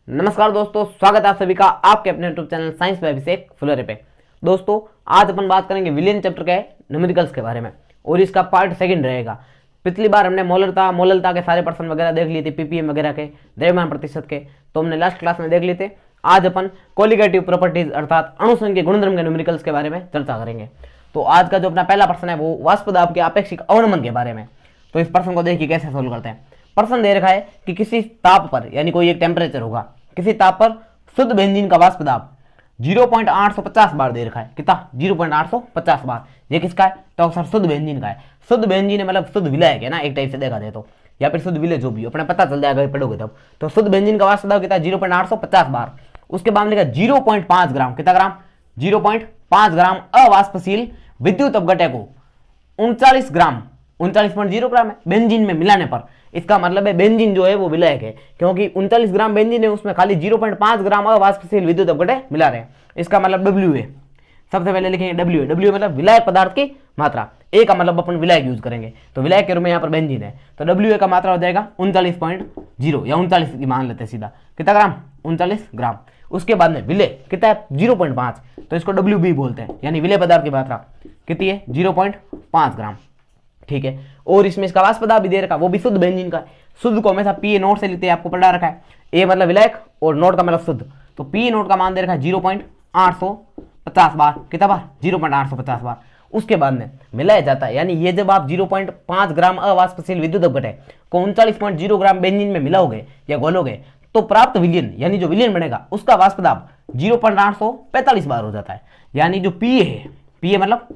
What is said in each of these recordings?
नमस्कार दोस्तों, स्वागत है आप सभी का आपके अपने यूट्यूब चैनल साइंस बाय अभिषेक फुलरे पे। दोस्तों, आज अपन बात करेंगे विलियन चैप्टर के न्यूमेरिकल्स के बारे में और इसका पार्ट सेकंड रहेगा। पिछली बार हमने मोलरता के सारे पर्सन वगैरह देख लिए थे, पीपीएम वगैरह के, द्रव्यमान प्रतिशत के, तो हमने लास्ट क्लास में देख लिए थे। आज अपन कोलिगेटिव प्रॉपर्टीज अर्थात अणुसंघीय गुणधर्म के न्यूमेरिकल्स के बारे में चर्चा करेंगे। तो आज का जो अपना पहला प्रश्न है वो वाष्प दाब के आपेक्षिक अवनमन के बारे में। तो इस प्रश्न को देखिए कैसे सोल्व करते हैं। प्रश्न दे रखा है कि किसी ताप पर, यानी कोई एक टेम्परेचर होगा, किसी ताप पर शुद्ध बेंजीन का वाष्प दाब 0.850 बार दे रखा है। कितना? 0.850 बार। ये किसका है? तो अक्सर शुद्ध बेंजीन का है। शुद्ध बेंजीन है मतलब शुद्ध विलायक है ना, एक टाइप से देखा जाए तो, या फिर शुद्ध विलय जो भी हो, अपने पता चल जाएगा पढ़ोगे तब। तो शुद्ध बेंजीन का वाष्प दाब कितना? 0.850 बार। उसके बाद लिखा 0.5 ग्राम। कितना ग्राम? 0.5 ग्राम अवाष्पशील विद्युत अपघटय को 39 ग्राम 39.0 ग्राम है बेंजीन में मिलाने पर। इसका मतलब है बेंजीन जो है वो विलायक है, क्योंकि 39 ग्राम बेंजीन है, उसमें खाली 0.5 ग्राम अवाष्पशील विद्युत अपघटय मिला रहे हैं। इसका मतलब डब्ल्यू है। सबसे पहले लिखेंगे डब्ल्यू। डब्ल्यू मतलब विलायक पदार्थ की मात्रा। ए का मतलब अपन विलायक यूज करेंगे, तो विलायक के रूप में यहाँ पर बेंजीन है, तो डब्ल्यू ए का मात्रा हो जाएगा 39.0 या 39 की मान लेते हैं सीधा। कितना ग्राम? 39 ग्राम। उसके बाद में विलय कितना है? 0.5, तो इसको डब्ल्यू बी बोलते हैं, यानी विलय पदार्थ की मात्रा कितनी है? 0.5 ग्राम। ठीक है। और इसमें इसका वाष्प दाब भी दे रखा, वो भी शुद्ध बेंजीन का है। शुद्ध को हमेशा पी ए नोट से लेते हैं, आपको पढ़ा रखा है। ए मतलब विलायक और नोट का मतलब शुद्ध, तो पी ए नोट का मान दे रखा है 0.850 बार। कितना बार? 0.850 बार। उसके बाद में मिलाया जाता है, यानी ये जब आप 0.5 ग्राम अवाष्पशील विद्युत अपघटय को 39.0 ग्राम बेंजीन में मिलाओगे या घोलोगे, तो प्राप्त विलियन, यानी जो विलियन बनेगा उसका वाष्प दाब 0.845 बार हो जाता है। यानी जो पी है, पी मतलब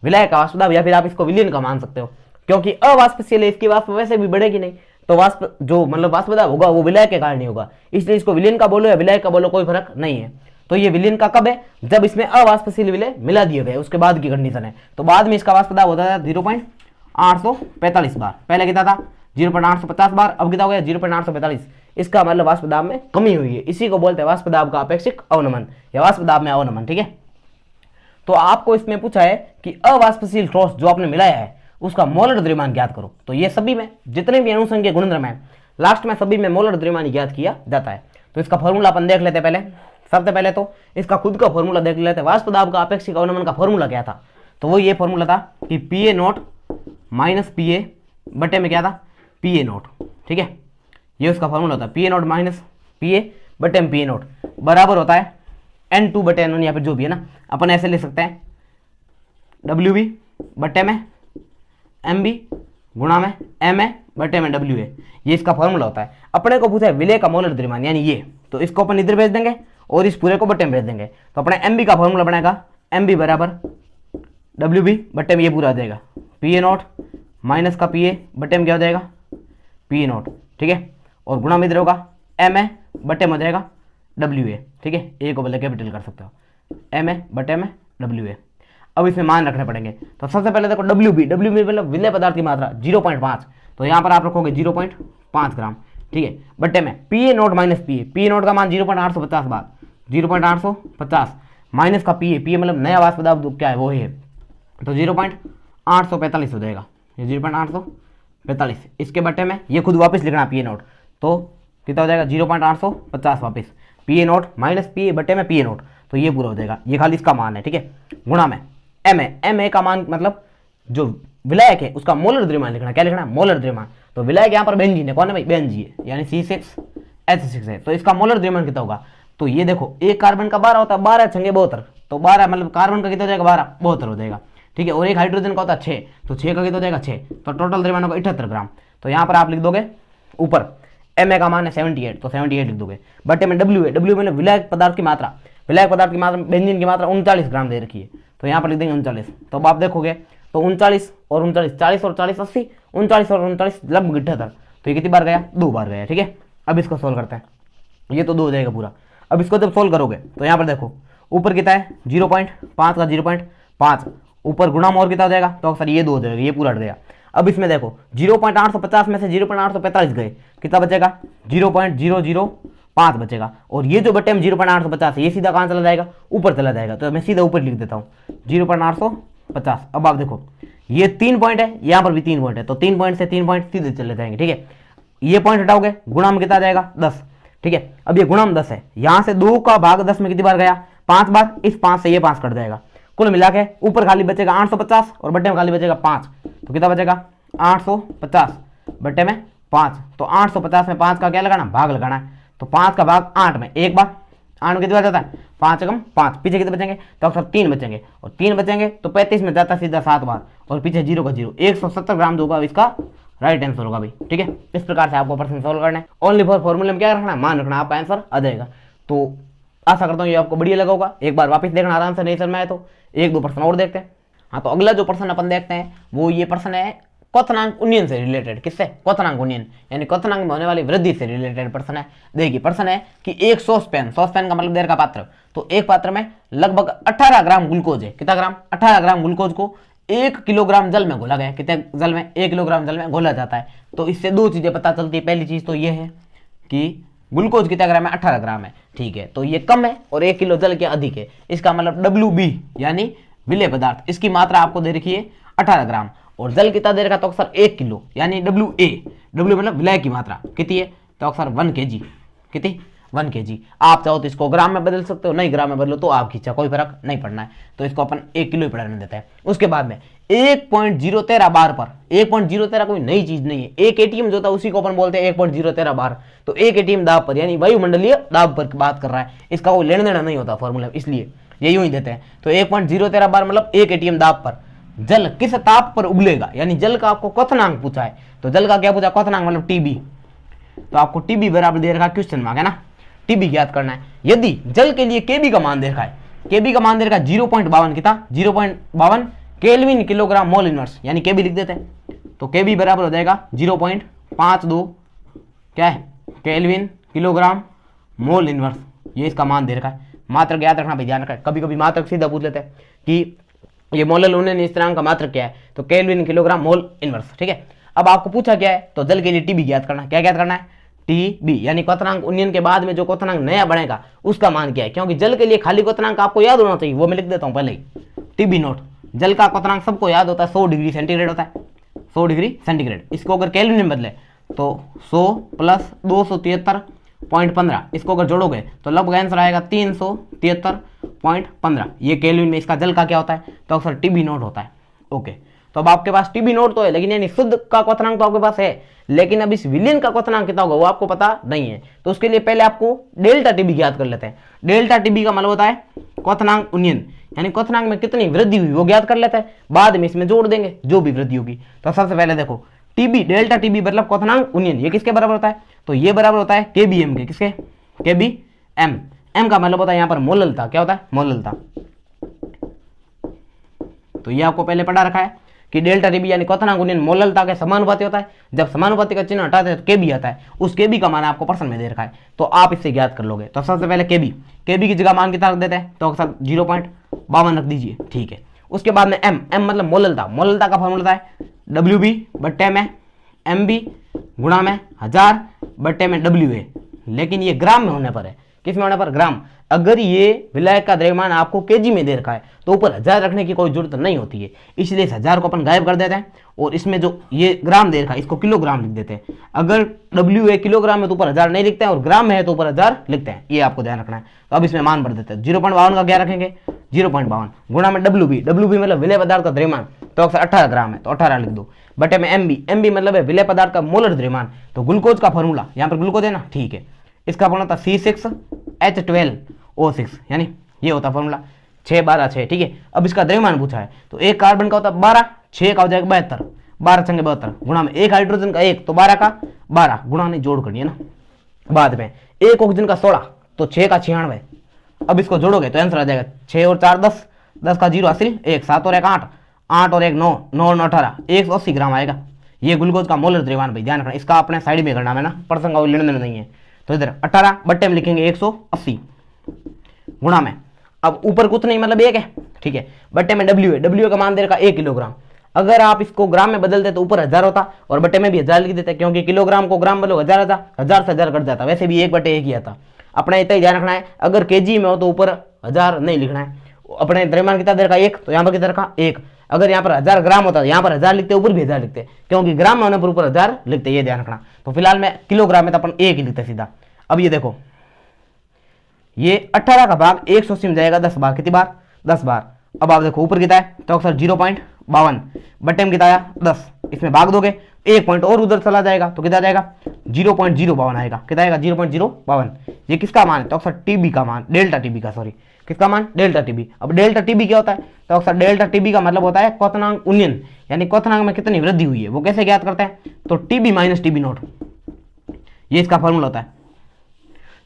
विलायक का वाष्प दाब, या फिर आप इसको विलियन का मान सकते हो, क्योंकि अवाष्पशील है, इसकी वाष्प वैसे भी बढ़ेगी नहीं, तो वाष्प जो मतलब वाष्प दाब होगा वो विलायक के कारण नहीं होगा, इसलिए इसको विलियन का बोलो या विलायक का बोलो कोई फर्क नहीं है। तो ये विलियन का कब है? जब इसमें अवाष्पशील विलय मिला दिए गए, उसके बाद की कंडीशन है। तो बाद में इसका वाष्प दाब होता है 0.845 बार। पहले कितना था? 0.850 बार। अब कितना हो गया? 0.845। इसका मतलब वाष्प दाब में कमी हुई है, इसी को बोलते हैं वाष्प दाब का अपेक्षिक अवनमन या वाष्प दाब में अवनमन। ठीक है। तो आपको इसमें पूछा है कि अवाष्पशील ठोस जो आपने मिलाया है उसका मोलर द्रव्यमान ज्ञात करो। तो ये सभी में जितने भी अणुसंघीय गुणधर्म है, लास्ट में सभी में मोलर द्रव्यमान ज्ञात किया जाता है। तो इसका फॉर्मूला अपन देख लेते हैं पहले। सबसे पहले तो इसका खुद का फॉर्मूला देख लेते हैं। वाष्प दाब का अपेक्षिक अवनमन का फॉर्मूला क्या था? तो वो ये फॉर्मूला था कि P A note minus P A बटे में क्या था? P A note. ठीक है, ये उसका फॉर्मूला होता है। P A note minus P A बटे में पी ए नोट बराबर होता है N2 बटे N1, या फिर जो भी है ना, अपन ऐसे लिख सकते हैं डब्ल्यू बी बटे में एम बी गुणा में एम ए बटे में डब्ल्यू ए। ये इसका फॉर्मूला होता है। अपने को पूछा है विलय का मोलर द्रव्यमान, यानी ये, तो इसको अपन इधर भेज देंगे और इस पूरे को बटे में भेज देंगे। तो अपने एम बी का फॉर्मूला बनेगा एम बी बराबर डब्ल्यू बी बटे में ये पूरा आ जाएगा पी ए नोट माइनस का पी ए बटे में क्या हो जाएगा? P A note. ठीक है, और गुणा में इधर होगा एम ए बटे में हो जाएगा डब्ल्यू ए। ठीक है, ए को पहले कैपिटल कर सकते हो, एम ए बटे में डब्ल्यू ए। अब इसमें मान रखने पड़ेंगे। तो सबसे पहले देखो डब्ल्यू बी मतलब विलय पदार्थ की मात्रा 0.5, तो यहाँ पर आप रखोगे 0.5 ग्राम। ठीक है, बटे में P A note minus P A, P A note का मान 0.850 बार, 0.850 माइनस का पी ए मतलब नया वाष्प दाब क्या है वो है, तो 0.845 हो जाएगा। ये 0.845, इसके बटे में ये खुद वापस लिखना पी ए नोट, तो कितना हो जाएगा? 0.850 वापस P A note minus P A बटे में पी ए नोट, तो ये पूरा हो जाएगा। ये खाली इसका मान है। ठीक है, गुणा में एम ए का मान मतलब जो विलायक है उसका मोलर द्रव्यमान लिखना। क्या लिखना है? मोलर द्रव्यमान। तो विलायक यहाँ पर बेंजीन है, कौन है भाई? बेंजीन है, यानी C6H6 है, तो इसका मोलर द्रव्यमान कितना होगा? तो ये देखो, एक कार्बन का 12 होता है, 12 छंगे 72, तो 12 मतलब कार्बन का कितना हो जाएगा? 12 72 हो जाएगा। ठीक है, और एक हाइड्रोजन का होता है 6, तो 6 का कितना हो जाएगा? 6, तो टोटल द्रव्यमान होगा 78 ग्राम। तो यहाँ पर आप लिख दोगे ऊपर एम ए का मान है 78, तो 78 लिख दोगे। बटे में डब्ल्यू में विलायक पदार्थ की मात्रा, विलायक पदार्थ की मात्रा बेंजीन की मात्रा 39 ग्राम दे रखी है, तो यहाँ पर लिख देंगे 39। तो अब आप देखोगे तो 39 और 39, 40 और 40 80, 39 और 39 लगभग 78, तो ये कितनी बार गया? 2 बार गया। ठीक है, अब इसको सोल्व करते हैं। ये तो 2 हो जाएगा पूरा। अब इसको जब सोल्व करोगे तो यहाँ पर देखो ऊपर कितना है? 0.5 का 0.5, ऊपर गुणा में और कितना हो जाएगा? तो अक्सर ये 2 हो जाएगा, ये पूरा हट गया। अब इसमें देखो 0.850 में से 0.845 गए, कितना बचेगा? 0.005 बचेगा, और ये जो बटे में 0.850 ये सीधा कहाँ चला जाएगा? ऊपर चला जाएगा, तो मैं सीधा ऊपर लिख देता हूँ 0.850। अब आप देखो ये 3 पॉइंट है, यहाँ पर भी 3 पॉइंट है, तो 3 पॉइंट से 3 पॉइंट सीधे चले जाएंगे। ठीक है, ये पॉइंट हटाओगे, गुणा में कितना जाएगा? 10। ठीक है। अब ये गुणा में 10 है, यहां से 2 का भाग 10 में कितनी बार गया, 5 बार। इस 5 से ये 5 कट जाएगा, कुल मिला के ऊपर खाली बचेगा 850 और बट्टे में खाली बचेगा 5, तो कितना बचेगा 850 बट्टे में 5। तो 850 में 5 का क्या लगाना, भाग लगाना है। तो 5 का भाग 8 में एक बार, 8 में कितनी बार जाता है, 5 एकम 5, पीछे कितने बचेंगे, तो अक्सर 3 बचेंगे, और 3 बचेंगे तो 35 में जाता सीधा 7 बार, और पीछे 0 का 0, 170 ग्राम होगा इसका राइट आंसर होगा भाई। ठीक है, इस प्रकार से आपको प्रश्न सोल्व करना है। ओनली फॉर फॉर्मूले में क्या रखना है, मान रखना, आपका आंसर आ जाएगा। तो आशा करता हूँ ये आपको बढ़िया लगा होगा। एक बार वापस देखना आराम से, नहीं समझ में आए तो 1-2 प्रश्न और देखते हैं। हाँ, तो अगला जो प्रश्न अपन देखते हैं वो ये प्रश्न है क्वथनांक उन्नयन से रिलेटेड। किससे, क्वथनांक उन्नयन यानी क्वथनांक में होने वाली वृद्धि से रिलेटेड प्रश्न है। देखिए प्रश्न है कि एक सॉसपैन का मतलब देर का पात्र, तो एक पात्र में लगभग 18 ग्राम ग्लूकोज है। कितना ग्राम, 18 ग्राम ग्लूकोज को 1 किलोग्राम जल में घोला गया। कितने जल में, 1 किलोग्राम जल में घोला जाता है। तो इससे 2 चीजें पता चलती है। पहली चीज तो ये है कि ग्लूकोज कितना ग्राम है, 18 ग्राम है। ठीक है, तो ये कम है और 1 किलो जल के अधिक है। इसका मतलब WB यानी विलेय पदार्थ, इसकी मात्रा आपको दे रखी है 18 ग्राम, और जल कितना दे रखा, तो अक्सर 1 किलो यानी WA, W मतलब विलेय की मात्रा कितनी है, तो अक्सर 1 kg। कितनी, 1 kg। आप चाहो तो इसको ग्राम में बदल सकते हो, नहीं ग्राम में बदलो तो आपकी इच्छा, कोई फर्क नहीं पड़ना है। तो इसको अपन 1 किलो ही पढ़ने देते हैं। उसके बाद में 1.013 बार पर, 1.013 कोई नई चीज नहीं है। एक एटीएम जो था उसी को अपन बोलते हैं 1.013 बार। तो एक एटीएम दाब पर यानी वायुमंडलीय दाब पर बात कर रहा है, इसका कोई लेना देना नहीं होता फॉर्मूला, इसलिए ये यूं ही देते हैं। तो 1.013 बार मतलब 1 एटीएम दाब पर जल किस ताप पर उबलेगा, यानी जल का आपको क्वथनांक पूछा है। तो जल का क्या पूछा, क्वथनांक मतलब TB। तो आपको TB बराबर दे रखा क्वेश्चन मार्क है ना, TB ज्ञात करना है। यदि जल के लिए KB का मान दे रखा है, KB का मान दे रखा 0.52 कितना, 0.52 केल्विन किलोग्राम मोल इनवर्स, यानी KB लिख देते हैं। तो KB बराबर हो जाएगा 0.52 क्या है, केल्विन किलोग्राम मोल इनवर्स। ये इसका मान दे रखा है। मात्रक याद रखना भाई, ध्यान रखना। कभी कभी मात्रक सीधा पूछ लेते हैं कि ये मोलल उन्नयन स्थिरांक का मात्रक क्या है, तो केल्विन किलोग्राम मोल इनवर्स। ठीक है, अब आपको पूछा क्या है, तो जल के लिए TB ज्ञात करना है। क्या ज्ञात करना है, TB यानी क्वथनांक उन्नयन के बाद में जो क्वथनांक नया बनेगा उसका मान क्या है। क्योंकि जल के लिए खाली क्वथनांक आपको याद होना चाहिए, वो मैं लिख देता हूं पहले ही, TB नोट। जल का क्वथनांक सबको याद होता है, 100 डिग्री सेंटीग्रेड होता है, 100 डिग्री सेंटीग्रेड। इसको अगर केल्विन में बदले तो 100 प्लस 273.15, इसको अगर जोड़ोगे तो लगभग आंसर आएगा 373.15। ये केल्विन में इसका जल का क्या होता है, तो अक्सर TB नोट होता है। ओके, तो अब आपके पास TB नोट तो है, लेकिन यानी शुद्ध का क्वथनांक तो आपके पास है, लेकिन अब इस विलयन का क्वथनांक कितना होगा वो आपको पता नहीं है। तो उसके लिए पहले आपको डेल्टा TB ज्ञात कर लेते हैं। डेल्टा TB का मतलब होता है क्वथनांक उन्नयन, यानी क्वथनांक में कितनी वृद्धि हुई वो ज्ञात कर लेते हैं, बाद में इसमें जोड़ देंगे जो भी वृद्धि होगी। तो सबसे पहले देखो TB, डेल्टा TB मतलब क्वथनांक उन्नयन, ये किसके बराबर होता है, तो ये बराबर होता है KBM के। किसके, KBM। M का मतलब होता है यहाँ पर मोललता। क्या होता है, मोललता। तो ये आपको पहले पढ़ा रखा है कि डेल्टा TB यानी क्वथनांक उन्नयन मोललता के समानुपाती होता है। जब समानुपाती का चिन्ह हटाते हैं तो KB आता है, उस KB का मान आपको प्रश्न में दे रखा है, तो आप इससे ज्ञात कर लोगे। तो सबसे पहले KB की जगह मान कितना रख देते हैं, तो अक्सर 0.52 रख दीजिए। ठीक है, उसके बाद में M मतलब मोललता। मोललता का फॉर्मूला है WB बट्टे में MB गुणा में 1000 बट्टे में WA, लेकिन ये ग्राम में होने पर है। किस में होने पर, ग्राम। अगर ये विलायक का द्रव्यमान आपको केजी में दे रखा है तो ऊपर 1000 रखने की कोई जरूरत नहीं होती है, इसलिए इस 1000 को अपन गायब कर देते हैं और इसमें जो ये ग्राम दे रखा है इसको किलोग्राम लिख देते हैं। अगर WA किलोग्राम में तो ऊपर 1000 नहीं लिखते हैं और ग्राम में है तो ऊपर 1000 लिखते हैं, ये आपको ध्यान रखना है। तो अब इसमें मान भर देते हैं। 0.52 का क्या रखेंगे, 0.52 गुणा में WB मतलब विलय पदार्थ का द्रव्यमान, तो अक्सर 18 ग्राम है तो 18 लिख दो, बटे में MB मतलब है विलय पदार्थ का मोलर द्रव्यमान। तो ग्लूकोज का फॉर्मूला, यहाँ पर ग्लूकोज है ना, ठीक है, इसका फॉर्मूला था C6H12O6, यानी ये होता फॉर्मूला 6-12-6। ठीक है, अब इसका द्रव्यमान पूछा है तो एक कार्बन का होता है 12, 6 का हो जाएगा 72, 12 संगे 72 गुणा में एक हाइड्रोजन का 1 तो 12 का 12 गुणा नहीं जोड़ करनी है ना। बाद में एक ऑक्सीजन का 16 तो 6 का 96। अब इसको जोड़ोगे तो आंसर आ जाएगा 6 और 4 10, 10 का 0 हासिल 1, 7 और 1 8, 8 और 1 9, 9 और 18, 180 ग्राम आएगा। ये ग्लूकोज का मोलर द्रव्यमान भाई, ध्यान रखना, इसका अपने साइड में करना है ना, प्रसंग का लेना देना नहीं है। तो इधर 18 बट्टे में लिखेंगे 180 गुणा में, अब ऊपर कुछ नहीं मतलब 1 है, ठीक है, बट्टे में WA का मान दे रखा 1 किलोग्राम। अगर आप इसको ग्राम में बदलते तो ऊपर 1000 होता और बट्टे में भी 1000 लिख देते, क्योंकि किलोग्राम को ग्राम बदलो 1000 आता, 1000 से 1000 कट जाता, वैसे भी 1/1 ही आता। अपना इतना ही ध्यान रखना है, अगर केजी में हो तो ऊपर 1000 नहीं लिखना है। अपने द्रव्यमान कितना दे रखा 1, तो यहाँ पर कितना रखा 1। अगर यहाँ पर 1000 ग्राम होता है यहाँ पर 1000 लिखते, ऊपर भी 1000 लिखते, क्योंकि ग्राम में होने पर ऊपर 1000 लिखते, ये ध्यान रखना। तो फिलहाल में किलोग्राम में तो अपन 1 ही लिखते सीधा। अब ये देखो, ये 18 का भाग 180 में जाएगा 10 बार, कितनी बार? 10 बार। अब आप देखो ऊपर कितना है, तो अक्सर 0.52 बटे में कितना आया 10, इसमें भाग दोगे 1 पॉइंट और उधर चला जाएगा तो कितना जाएगा 0.052 आएगा, कितना आएगा 0.052। ये किसका मान है? तो अक्सर टीबी का मान, डेल्टा टीबी का, सॉरी किसका मान? Delta TB. अब डेल्टा टीबी क्या होता है? तो अक्सर डेल्टा टीबी का मतलब होता है क्वथनांक उन्नयन, यानी क्वथनांक में कितनी वृद्धि हुई है वो कैसे ज्ञात करते हैं? तो टीबी माइनस टीबी नोट, ये इसका फॉर्मूला होता है,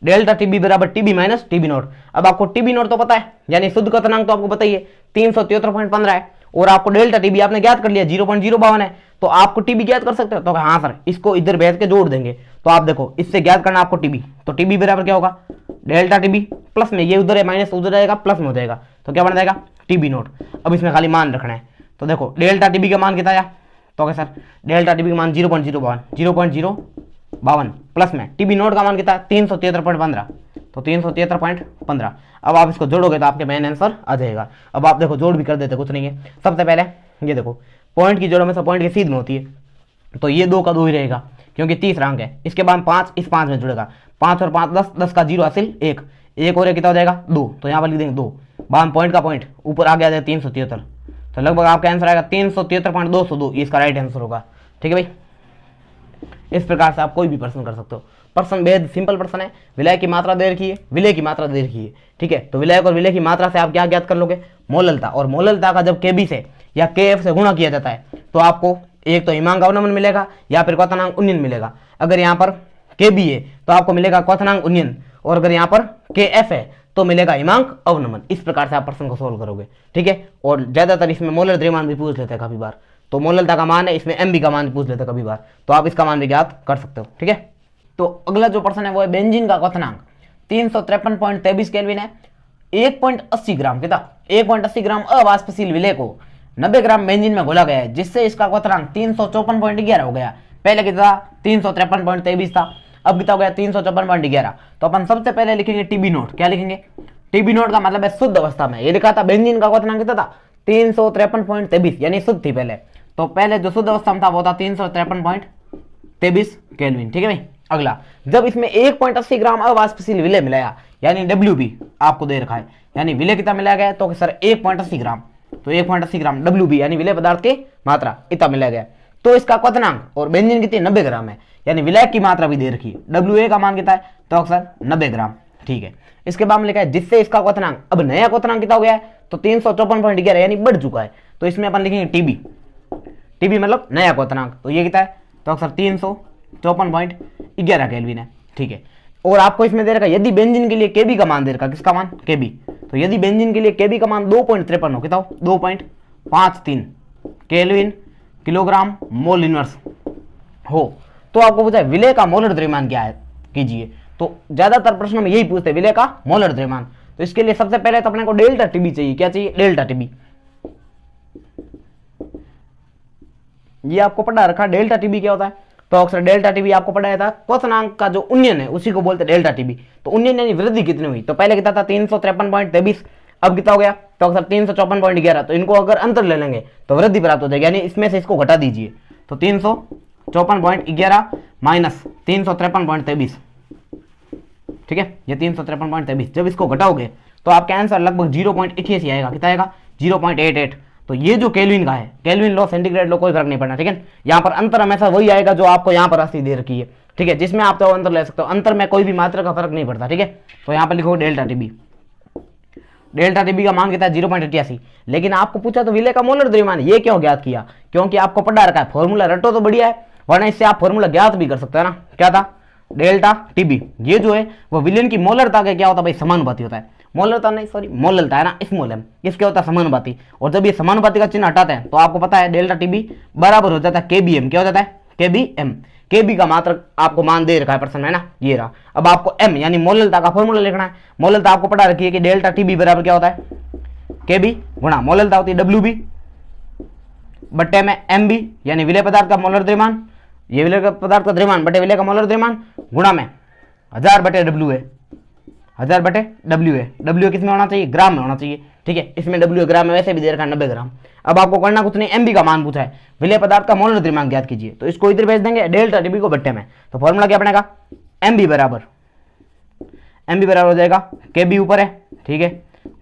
डेल्टा टीबी बराबर टीबी माइनस टीबी नोट। अब आपको टीबी नोट तो पता है, यानी शुद्ध क्वथनांक तो आपको पता ही है 373.15 है, और आपको डेल्टा टीबी आपने ज्ञात कर लिया 0.052 है, तो आपको टीबी ज्ञात कर सकते हो? तो हाँ सर, इसको इधर भेज के जोड़ देंगे। तो आप देखो इससे ज्ञात करना आपको टीबी, तो टीबी बराबर क्या होगा? डेल्टा टीबी प्लस में ये उधर है माइनस उधर जाएगा प्लस में हो जाएगा, तो क्या बन जाएगा? TB note. अब इसमें खाली मान रखना है, तो देखो डेल्टा टीबी का मान कितना आया? तो क्या सर, डेल्टा टीबी का मान 0.052 प्लस में टीबी नोट का मान कितना है? 373.15, तो 373.15। अब आप इसको जोड़ोगे तो आपके मेन आंसर आ जाएगा। अब आप देखो जोड़ भी कर देते, कुछ नहीं है। सबसे पहले ये देखो, पॉइंट की जोड़ में से पॉइंट की सीध में होती है, तो ये 2 का 2 ही रहेगा क्योंकि 30 अंक है। इसके बाद 5 इस 5 में जुड़ेगा, 5 और 5 10, 10 का 0 हासिल 1, 1 और 1 कितना हो जाएगा 2, तो यहाँ पर लिख देंगे 2, बाद पॉइंट का पॉइंट ऊपर आ गया 373, तो लगभग आपका आंसर आएगा 373.202, ये इसका राइट आंसर होगा। ठीक है भाई, इस प्रकार से आप कोई भी प्रश्न कर सकते हो। प्रश्न बेहद सिंपल प्रश्न है, विलय की मात्रा दे रखी है, विलय की मात्रा दे रखी है, ठीक है। तो विलयक और विलय की मात्रा से आप क्या ज्ञात कर लोगे? मोललता। और मोललता का जब केबी से या केएफ से गुणा किया जाता है तो आपको एक तो हिमांक अवनमन मिलेगा या फिर क्वथनांक उन्नयन मिलेगा। अगर यहाँ पर केबी है तो आपको मिलेगा क्वथनांक उन्नयन, और अगर यहाँ पर केएफ है तो मिलेगा हिमांक अवनमन। इस प्रकार से आप प्रश्न को सोल्व करोगे, ठीक है। और ज्यादातर इसमें मोलर द्रव्यमान भी पूछ लेते हैं काफी बार, तो मोललता का मान है, इसमें एमबी का मान भी पूछ लेते हैं कभी बार, तो आप इसका मान भी ज्ञात कर सकते हो, ठीक है। तो अगला जो प्रश्न है वो है बेंजीन का क्वथनांक 353.23 केल्विन है, 1.80 ग्राम कितना 1.80 ग्राम अवाष्पशील विलय को 90 ग्राम बेंजीन में घोला गया है, जिससे इसका क्वथनांक 354.11 हो गया। पहले कितना 353.23 था, अब कितना हो गया 354.11। तो अपन सबसे पहले लिखेंगे टीबी नोट। क्या लिखेंगे? टीबी नोट का मतलब है शुद्ध अवस्था में। ये लिखा था बेंजीन का क्वथनांक कितना था 353.23, यानी शुद्ध थी पहले। तो पहले जो शुद्ध अवस्था में था वो था 353.23 केल्विन, ठीक है भाई। अगला, जब इसमें 1.80 ग्राम अवाष्पशील विलय मिलाया, यानी WB आपको दे रखा है, यानी विलय कितना मिलाया गया? तो सर 1.80 ग्राम, तो 1.80 ग्राम WB यानी विलय पदार्थ की मात्रा इतना मिलाया गया। तो इसका क्वथनांक और बेंजीन कितनी 90 ग्राम है, यानी विलय की मात्रा भी दे रखी है। WA का मान कितना है? तो अक्सर 90 ग्राम, ठीक है। इसके बाद में लिखा है जिससे इसका क्वथनांक, अब नया क्वथनांक कितना हो गया है? तो 354.11 यानी बढ़ चुका है। तो इसमें अपन लिखेंगे टीबी, टीबी मतलब नया क्वथनांक, तो ये कितना है? तो अक्सर 354.11 केल्विन है, ठीक है। और आपको इसमें दे रखा है यदि बेंजीन के लिए केबी का मान दे रखा, किसका मान? केबी। तो यदि बेंजीन के लिए केबी का मान 2.53 हो, कितना हो? 2.53 केल्विन किलोग्राम मोल इनवर्स हो, तो आपको पूछा है विलय का मोलर द्रव्यमान क्या है, कीजिए। तो ज्यादातर प्रश्नों में यही पूछते हैं विलय का मोलर द्रव्यमान। तो इसके लिए सबसे पहले तो अपने को डेल्टा टीबी चाहिए। क्या चाहिए? Delta TB. ये आपको पढ़ा रखा डेल्टा टीबी क्या होता है? तो अक्सर डेल्टा टीबी आपको पढ़ाया था क्वथनांक का जो उन्नयन है उसी को बोलते हैं डेल्टा टीबी। तो उन्नयन यानी वृद्धि कितनी हुई? तो पहले कितना था 353.23, अब कितना हो गया? तो अक्सर 354.11। तो इनको अगर अंतर ले लेंगे तो वृद्धि प्राप्त हो जाएगी, यानी इसमें से इसको घटा दीजिए। तो 354.11 माइनस 353.23, ठीक है। ये 353.23 जब इसको घटाओगे तो आपका आंसर लगभग 0.88 आएगा। कितना आएगा? 0.88। तो ये जो केल्विन का है, केल्विन लो सेंटीग्रेड लो कोई फर्क नहीं पड़ना, ठीक है। यहाँ पर अंतर हमेशा वही आएगा जो आपको यहाँ पर राशि दे रखी है, ठीक है, जिसमें आप तो अंतर ले सकते हो। अंतर में कोई भी मात्रा का फर्क नहीं पड़ता, ठीक है। तो यहाँ पर लिखो डेल्टा टीबी। डेल्टा टीबी का मान कितना है? 0.88। लेकिन आपको पूछा तो विलय का मोलर द्रव्यमान, ये क्यों ज्ञात किया? क्योंकि आपको पढ़ा रखा है फॉर्मूला रटो तो बढ़िया है, वरना इससे आप फॉर्मूला ज्ञात भी कर सकते हैं ना। क्या था? Delta TB. ये जो है वो विलयन की मोलरता का क्या होता है भाई? समानुपाती होता है। मोलरता नहीं, सॉरी मोललता है ना, स्मॉल एम, इसके होता है समानुपाती। और जब ये समानुपाती का चिन्ह हटाते हैं तो आपको पता है डेल्टा टीबी बराबर हो जाता है केबीएम। क्या हो जाता है? केबीएम। केबी का मात्र आपको मान दे रखा है प्रश्न में ना, ये रहा। अब आपको एम यानी मोललता का फॉर्मूला लिखना है। मोललता आपको पढ़ा रखी है कि डेल्टा टीबी बराबर क्या होता है? केबी गुणा मोललता होती है WB बट्टे में MB, यानी विलय पदार्थ का मोलर द्रव्यमान, ये विलय पदार्थ का द्रव्यमान बटे विलय का मोलर द्रव्यमान गुणा में 1000 बटे WA, 1000 बटे WA। WA किस में होना चाहिए? ग्राम में होना चाहिए, ठीक है। इसमें WA ग्राम में वैसे भी दे रखा है 90 ग्राम। अब आपको करना कुछ नहीं, MB का मान पूछा है, विलय पदार्थ का मोलर द्रव्यमान ज्ञात कीजिए। तो इसको इधर भेज देंगे डेल्टा टीबी को बट्टे में। तो फॉर्मूला क्या बनेगा? MB बराबर एम बी बराबर हो जाएगा के बी ऊपर है, ठीक है,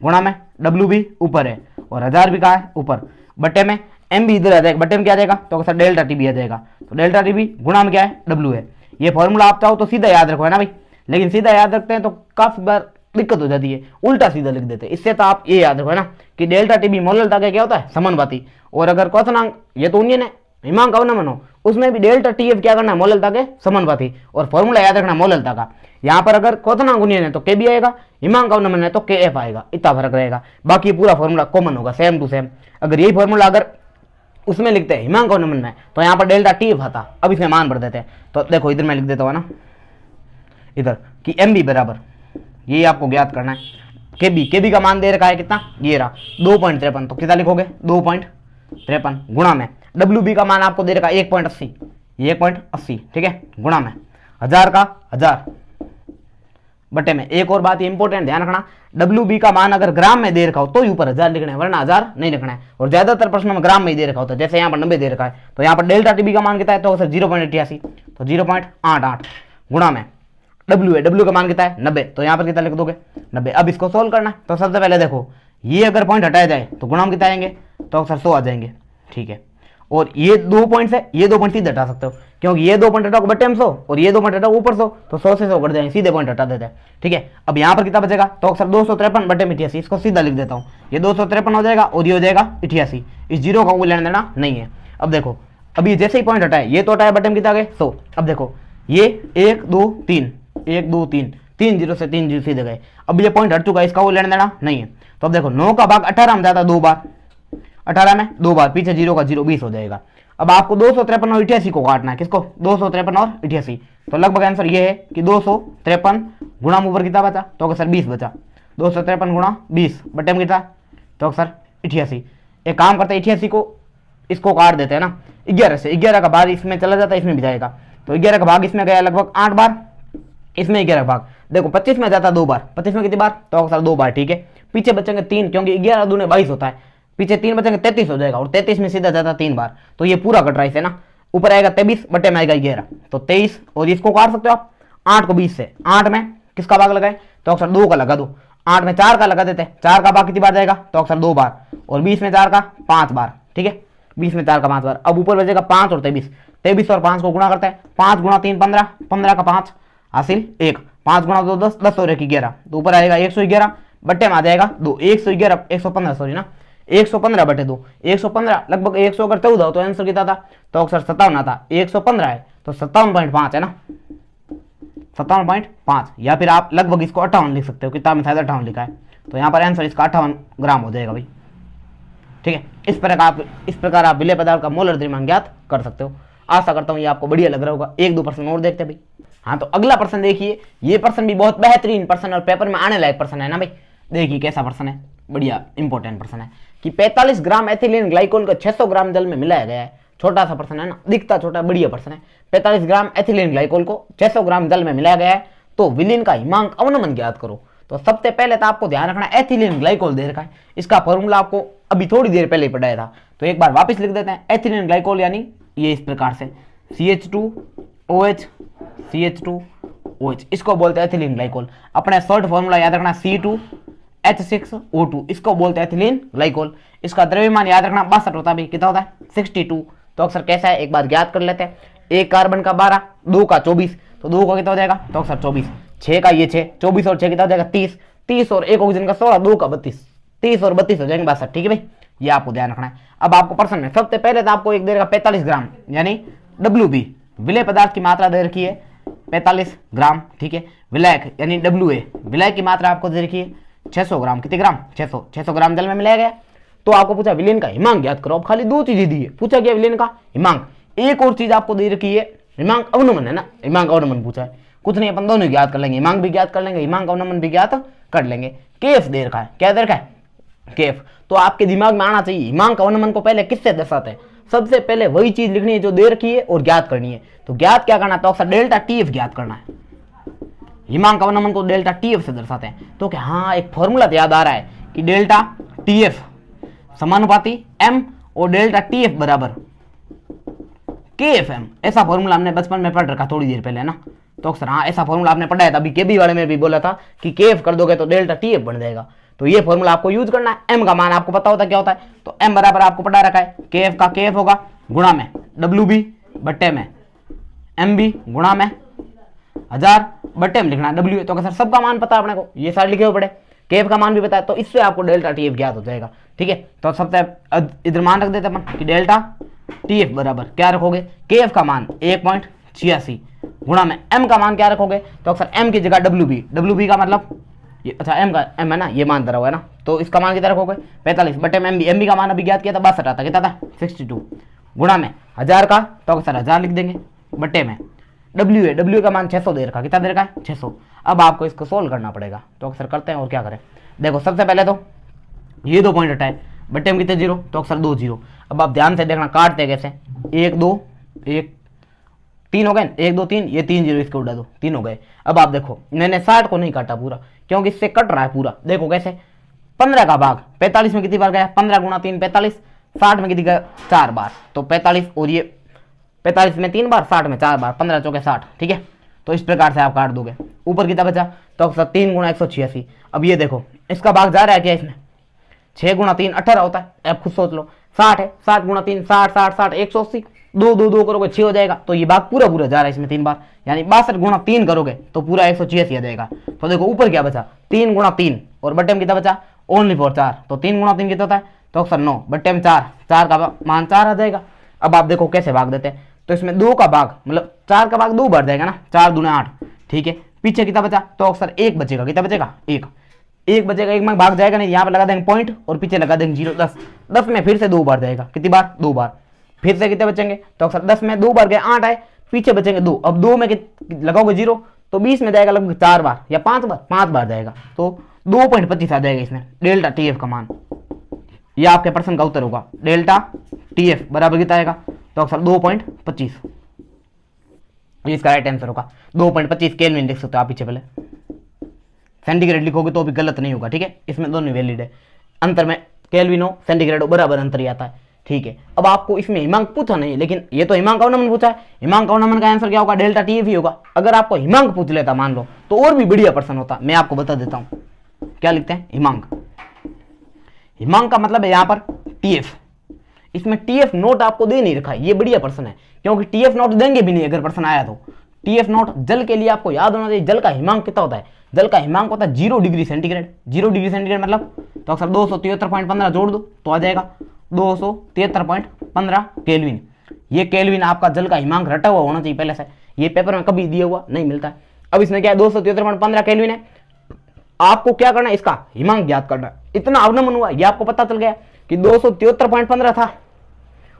गुणा में डब्ल्यू बी ऊपर है और 1000 भी कहा है ऊपर, बटे में एम बी इधर आ जाएगा, बटे में क्या आ जाएगा तो सर डेल्टा टी बी आ जाएगा, तो डेल्टा टी बी गुणा में क्या है डब्ल्यू है। ये फॉर्मूला आप चाहो तो सीधा याद रखो है ना भाई, लेकिन सीधा याद रखते हैं तो काफी बार दिक्कत हो जाती है, उल्टा सीधा लिख देते हैं। इससे तो आप ये याद रखो है ना कि डेल्टा टी बी मोलरता का क्या होता है समानुपाती, और अगर क्वेश्चन ये तो union है हिमांक अवनमन हो उसमें भी डेल्टा टी एफ क्या करना है मोलरता के समानुपाती, और फॉर्मूला याद रखना मोलरता का। यहाँ पर अगर क्वेश्चनांक union है तो के बी आएगा, हिमांक अवनमन है तो के एफ आएगा, इतना फर्क रहेगा, बाकी पूरा फॉर्मूला कॉमन होगा सेम टू सेम। अगर यही फॉर्मूला अगर उसमें लिखते हैं हिमांक अवनमन में तो यहाँ पर डेल्टा टी एफ आता, अब इसमें मान भर देते हैं। तो देखो इधर मैं लिख देता हूँ ना इधर कि एम बी बराबर, ये आपको ज्ञात करना है के बी का मान दे रखा है कितना, ये रहा 2.53, तो कितना लिखोगे 2.53 गुणा में डब्ल्यू बी का मान आपको दे रखा है 1.80, ये 1.80, ठीक है, गुणा में 1000 का 1000 बटे में। एक और बात इंपॉर्टेंट ध्यान रखना, डब्ल्यू बी का मान अगर ग्राम में दे रखा हो तो ही ऊपर 1000 लिखना है, वरना 1000 नहीं लिखना है, और ज्यादातर प्रश्नों में ग्राम में ही दे रखा होता है, जैसे यहाँ पर 90 दे रखा है, तो यहाँ पर डेल्टा टीबी का मान कितना है तो सर 0.88, तो 0.88 गुणा में डब्ल्यू है, डब्ल्यू का मान कितना है 90, तो यहाँ पर कितना लिख दोगे 90। अब इसको सोल्व करना है, तो सबसे पहले देखो ये अगर पॉइंट हटाया जाए तो गुणा में कितना आएंगे तो सर 100 आ जाएंगे, ठीक है, और ये 2 पॉइंट है, ये 2 पॉइंट सीधे हटा सकते हो क्योंकि ये 2 पॉइंट हटाओ बटे में 100 और ये 2 पॉइंट हटाओ ऊपर 100, तो 100 से 100 कट जाएंगे, सीधे पॉइंट हटा देते हैं, ठीक है। अब यहाँ पर कितना बचेगा तो सर 253 बटे में 88, इसको सीधा लिख देता हूँ, ये 253 हो जाएगा और ये हो जाएगा 88, इस जीरो का कोई लेना देना नहीं है। अब देखो अभी जैसे ही पॉइंट हटाए ये तो हटाया बटे में कितना गए 100, अब देखो ये 1 2 3 1 2 3 3 जीरो से 3 जीरो सीधे गए, अब ये पॉइंट हट चुका है, इसका वो लेना देना नहीं है। तो अब देखो 9 का भाग 18 में जाता है 2 बार, 18 में 2 बार, पीछे जीरो का जीरो 20 हो जाएगा। अब आपको 253 और 88 को काटना है, किसको 253 और 88, तो लगभग आंसर ये है कि 253 गुणा ऊपर कितना बचा तो सर 20 बचा, 253 गुणा 20 बटे में कितना तो सर 88। एक काम करते हैं 88 को इसको काट देते हैं ना 11 से, 11 का भाग इसमें चला जाता है, इसमें भी जाएगा, तो 11 का भाग इसमें गया लगभग 8 बार, इसमें 11 भाग देखो 25 में जाता 2 बार, 25 में कितनी बार तो सर 2 बार, ठीक है, पीछे बचेंगे 3 क्योंकि 11 दूने 22 होता है, पीछे 3 बचेंगे 33 हो जाएगा, और 33 में सीधा जाता 3 बार, तो ये पूरा कट रहा है ना, ऊपर आएगा 23 बटे में आएगा 11, तो 23, और इसको काट सकते हो आप 8 को 20 से, 8 में किसका भाग लगाए तो अक्सर 2 का लगा दो, 8 में 4 का लगा देते हैं, 4 का भाग कितनी बार जाएगा तो अक्सर 2 बार, और 20 में 4 का 5 बार, ठीक है, 20 में 4 का 5 बार। अब ऊपर बचेगा 5 और 23, 23 और 5 को गुणा करते हैं, 5 गुणा 3 15, 15 का 5 हासिल 1, 5 गुणा 2 10, 10 और 1 11, तो ऊपर आएगा 111 बटे में आ जाएगा 2, 111 115 सॉरी ना 115 बटे 2, 115 लगभग 100 अगर 14 हो तो आंसर कितना था तो अक्सर 57 आता, 115 है तो 57.5 है ना, 57.5, या फिर आप लगभग इसको 58 लिख सकते हो, किताब में शायद 58 लिखा है, तो यहाँ पर आंसर इसका 58 ग्राम हो जाएगा भाई, ठीक है। इस प्रकार आप विलेय पदार्थ का मोलर द्रव्यमान ज्ञात कर सकते हो। आशा करता हूँ ये आपको बढ़िया लग रहा होगा। 1-2 प्रश्न और देखते हैं भाई। हाँ तो अगला प्रश्न देखिए, ये प्रश्न भी बहुत बेहतरीन प्रश्न और पेपर में आने लायक प्रश्न है ना भाई। देखिए कैसा प्रश्न है, बढ़िया इंपॉर्टेंट प्रश्न है कि 45 ग्राम एथिलीन ग्लाइकोल को 600 ग्राम जल में मिलाया गया है। छोटा सा प्रश्न है ना, दिखता छोटा, बढ़िया प्रश्न है। 45 ग्राम एथिलीन ग्लाइकोल को 600 ग्राम जल में मिलाया गया है, तो विलीन का हिमांक अवनमन ज्ञात करो। तो सबसे पहले तो आपको ध्यान रखना एथिलीन ग्लाइकोल दे रखा है, इसका फॉर्मूला आपको अभी थोड़ी देर पहले ही पढ़ाया था, तो एक बार वापस लिख देते हैं। एथिलीन ग्लाइकोल यानी ये इस प्रकार से CH2OH CH2OH, इसको बोलते हैं एथिलीन ग्लाइकोल। अपने शॉर्ट फॉर्मूला याद रखना C2H6O2, इसको बोलते हैं एथिलीन ग्लाइकोल। इसका द्रव्यमान याद रखना 62 होता है, कितना होता है 62। तो अक्सर कैसा है एक बार ज्ञात कर लेते हैं। एक कार्बन का 12, 2 का 24, तो 2 का कितना हो जाएगा तो अक्सर 24, 6 का ये 6, 24 और 6 कितना हो जाएगा 30, 30 और 1 ऑक्सीजन का 16, 2 का 32, 30 और 32 हो जाएंगे 62, ठीक है भाई, ये आपको ध्यान रखना है। अब आपको प्रश्न में सबसे पहले तो आपको एक दे रखा 45 ग्राम यानी WB, विलय पदार्थ की मात्रा दे रखी है 45 ग्राम, ठीक है। विलायक यानी WA, विलायक की मात्रा आपको दे रखी है 600 ग्राम, कितने ग्राम 600 ग्राम जल में मिलाया गया। तो आपको पूछा विलीन का हिमांक ज्ञात करो। अब खाली 2 चीजें दी है, पूछा गया विलीन का हिमांक, एक और चीज आपको दे रखी है हिमांक अवनमन, है ना, हिमांक अवनमन पूछा है। कुछ नहीं, अपन दोनों ज्ञात कर लेंगे, हिमांक भी ज्ञात कर लेंगे, हिमांक अवनमन भी ज्ञात कर लेंगे। केफ दे रखा है, क्या दे रखा है केफ। तो आपके दिमाग में आना चाहिए हिमांक अवनमन को पहले किससे दर्शाते हैं। सबसे पहले वही चीज लिखनी है जो दे रखी है और ज्ञात करनी है। तो ज्ञात क्या करना है तो अक्सर डेल्टा TF ज्ञात करना है। हिमांक अवनमन को डेल्टा TF से दर्शाते हैं। तो क्या हाँ एक फॉर्मूला याद आ रहा है कि डेल्टा TF समानुपाती M और डेल्टा TF बराबर KFM, ऐसा फॉर्मूला हमने बचपन में पढ़ रखा थोड़ी देर पहले ना। तो अक्सर हाँ ऐसा फॉर्मूला आपने पढ़ा है, अभी केबी वाले में भी बोला था कि KF कर दोगे तो डेल्टा TF बन जाएगा। तो ये फॉर्मूला आपको यूज करना है। M का मान आपको पता होता है क्या होता है, तो M बराबर आपको पढ़ा रखा है KF का KF होगा गुणा में WB बट्टे में MB गुणा में 1000 बट्टे में लिखना W। तो सर सबका मान पता है अपने को, ये सारे लिखे हुए पड़े, KF का मान भी पता है, तो इससे आपको डेल्टा TF ज्ञात हो जाएगा। ठीक है, तो सबसे इधर मान रख देते अपन कि डेल्टा TF बराबर क्या रखोगे, KF का मान 1.86 गुणा में M का मान क्या रखोगे, तो अक्सर M की जगह WB का मतलब ये अच्छा M का M है ना, ये मान धरा हुआ है ना, तो इसका मान कितना रखोगे 45 बटे में MB का मान अभी ज्ञात किया था 62 आता, कितना था 62 गुणा में 1000 का, तो अक्सर 1000 लिख देंगे बटे में W का मान 600 दे रखा, कितना दे रखा है 600। अब आपको इसको सोल्व करना पड़ेगा, तो अक्सर करते हैं और क्या करें। देखो सबसे पहले तो ये 2 पॉइंट हटाए, बटे में कितने 0, तो अक्सर 2 0। अब आप ध्यान से देखना काटते कैसे, 1 2 1 3 हो गए, 1 2 3, ये 3 0 इसको उड़ा दो, 3 हो गए। अब आप देखो मैंने 60 को नहीं काटा पूरा, क्योंकि इससे कट रहा है पूरा। देखो कैसे, 15 का भाग 45 में कितनी बार गया, 15 गुणा 3 45, 60 में कितनी गया 4 बार, तो 45 और ये 45 में 3 बार, 60 में 4 बार, 15 चौके 60। ठीक है, तो इस प्रकार से आप काट दोगे। ऊपर कितना बचा, तो अक्सर 3 गुणा 186। अब ये देखो इसका भाग जा रहा है क्या इसमें, 6 गुणा 3 18 होता है, अब खुद सोच लो 60 है, 60 गुणा 3 60 60 60 180, 2 2 2 करोगे 6 हो जाएगा, तो ये भाग पूरा पूरा जा रहा है इसमें 3 बार, यानी 62 गुणा 3 करोगे तो पूरा 186 आ जाएगा। तो देखो ऊपर क्या बचा, 3 गुणा 3 और बटे में कितना बचा ओनली फॉर 4, तो 3 गुणा 3 कितना होता है, तो अक्सर 9 बटे में 4, 4 का मान 4 आ जाएगा। अब आप देखो कैसे भाग देते हैं, तो इसमें 2 का भाग मतलब 4 का भाग 2 बार जाएगा ना, 4 दूने 8। ठीक है, पीछे कितना बचा, तो अक्सर 1 बचेगा, कितना बचेगा 1 बचेगा, 1 में भाग जाएगा नहीं, यहाँ पे लगा देंगे पॉइंट और पीछे लगा देंगे 0 10, 10 में फिर से 2 बार जाएगा, कितनी बार 2 बार, फिर से कितने बचेंगे, तो अक्सर 10 में 2 बार गए 8 आए, पीछे बचेंगे 2, अब 2 में लगाओगे 0 तो 20 में जाएगा लगभग 4 बार या 5 बार जाएगा, तो 2.25 आ जाएगा इसमें डेल्टा TF का मान। ये आपके प्रश्न का उत्तर होगा, डेल्टा TF बराबर कितना आएगा, तो अक्सर 2.25, इसका राइट आंसर होगा 2.25 केल्विन लिख सकते हो आप, पीछे पहले सेंटीग्रेड लिखोगे तो भी गलत नहीं होगा। ठीक है, इसमें दोनों वैलिड है, अंतर में केल्विन हो सेंटीग्रेड हो बराबर अंतर ही आता है। ठीक है, अब आपको इसमें हिमांक पूछा नहीं, लेकिन ये तो हिमांक अवनमन पूछा है, हिमांक अवनमन का आंसर क्या होगा, डेल्टा TF ही होगा। अगर आपको हिमांक पूछ लेता मान लो तो और भी बढ़िया प्रश्न होता, मैं आपको बता देता हूं क्या लिखते हैं हिमांक। हिमांक का मतलब है यहाँ पर TF, इसमें TF नोट आपको दे नहीं रखा है, ये बढ़िया प्रश्न है, क्योंकि TF नोट देंगे भी नहीं अगर प्रश्न आया तो। TF नोट जल के लिए आपको याद होना चाहिए, जल का हिमांक कितना होता है, जल का हिमांक होता है 0 डिग्री सेंटीग्रेड। 0 डिग्री सेंटीग्रेड मतलब तो अक्सर 273.15 जोड़ दो तो आ जाएगा 273.15 केल्विन। ये केल्विन आपका जल का हिमांक रटा हुआ होना चाहिए पहले से, ये पेपर में कभी दिया हुआ नहीं मिलता है। अब इसमें क्या है 273.15 केल्विन है, आपको क्या करना है इसका हिमांक ज्ञात करना है। इतना अवनमन हुआ ये आपको पता चल गया कि 273.15 था,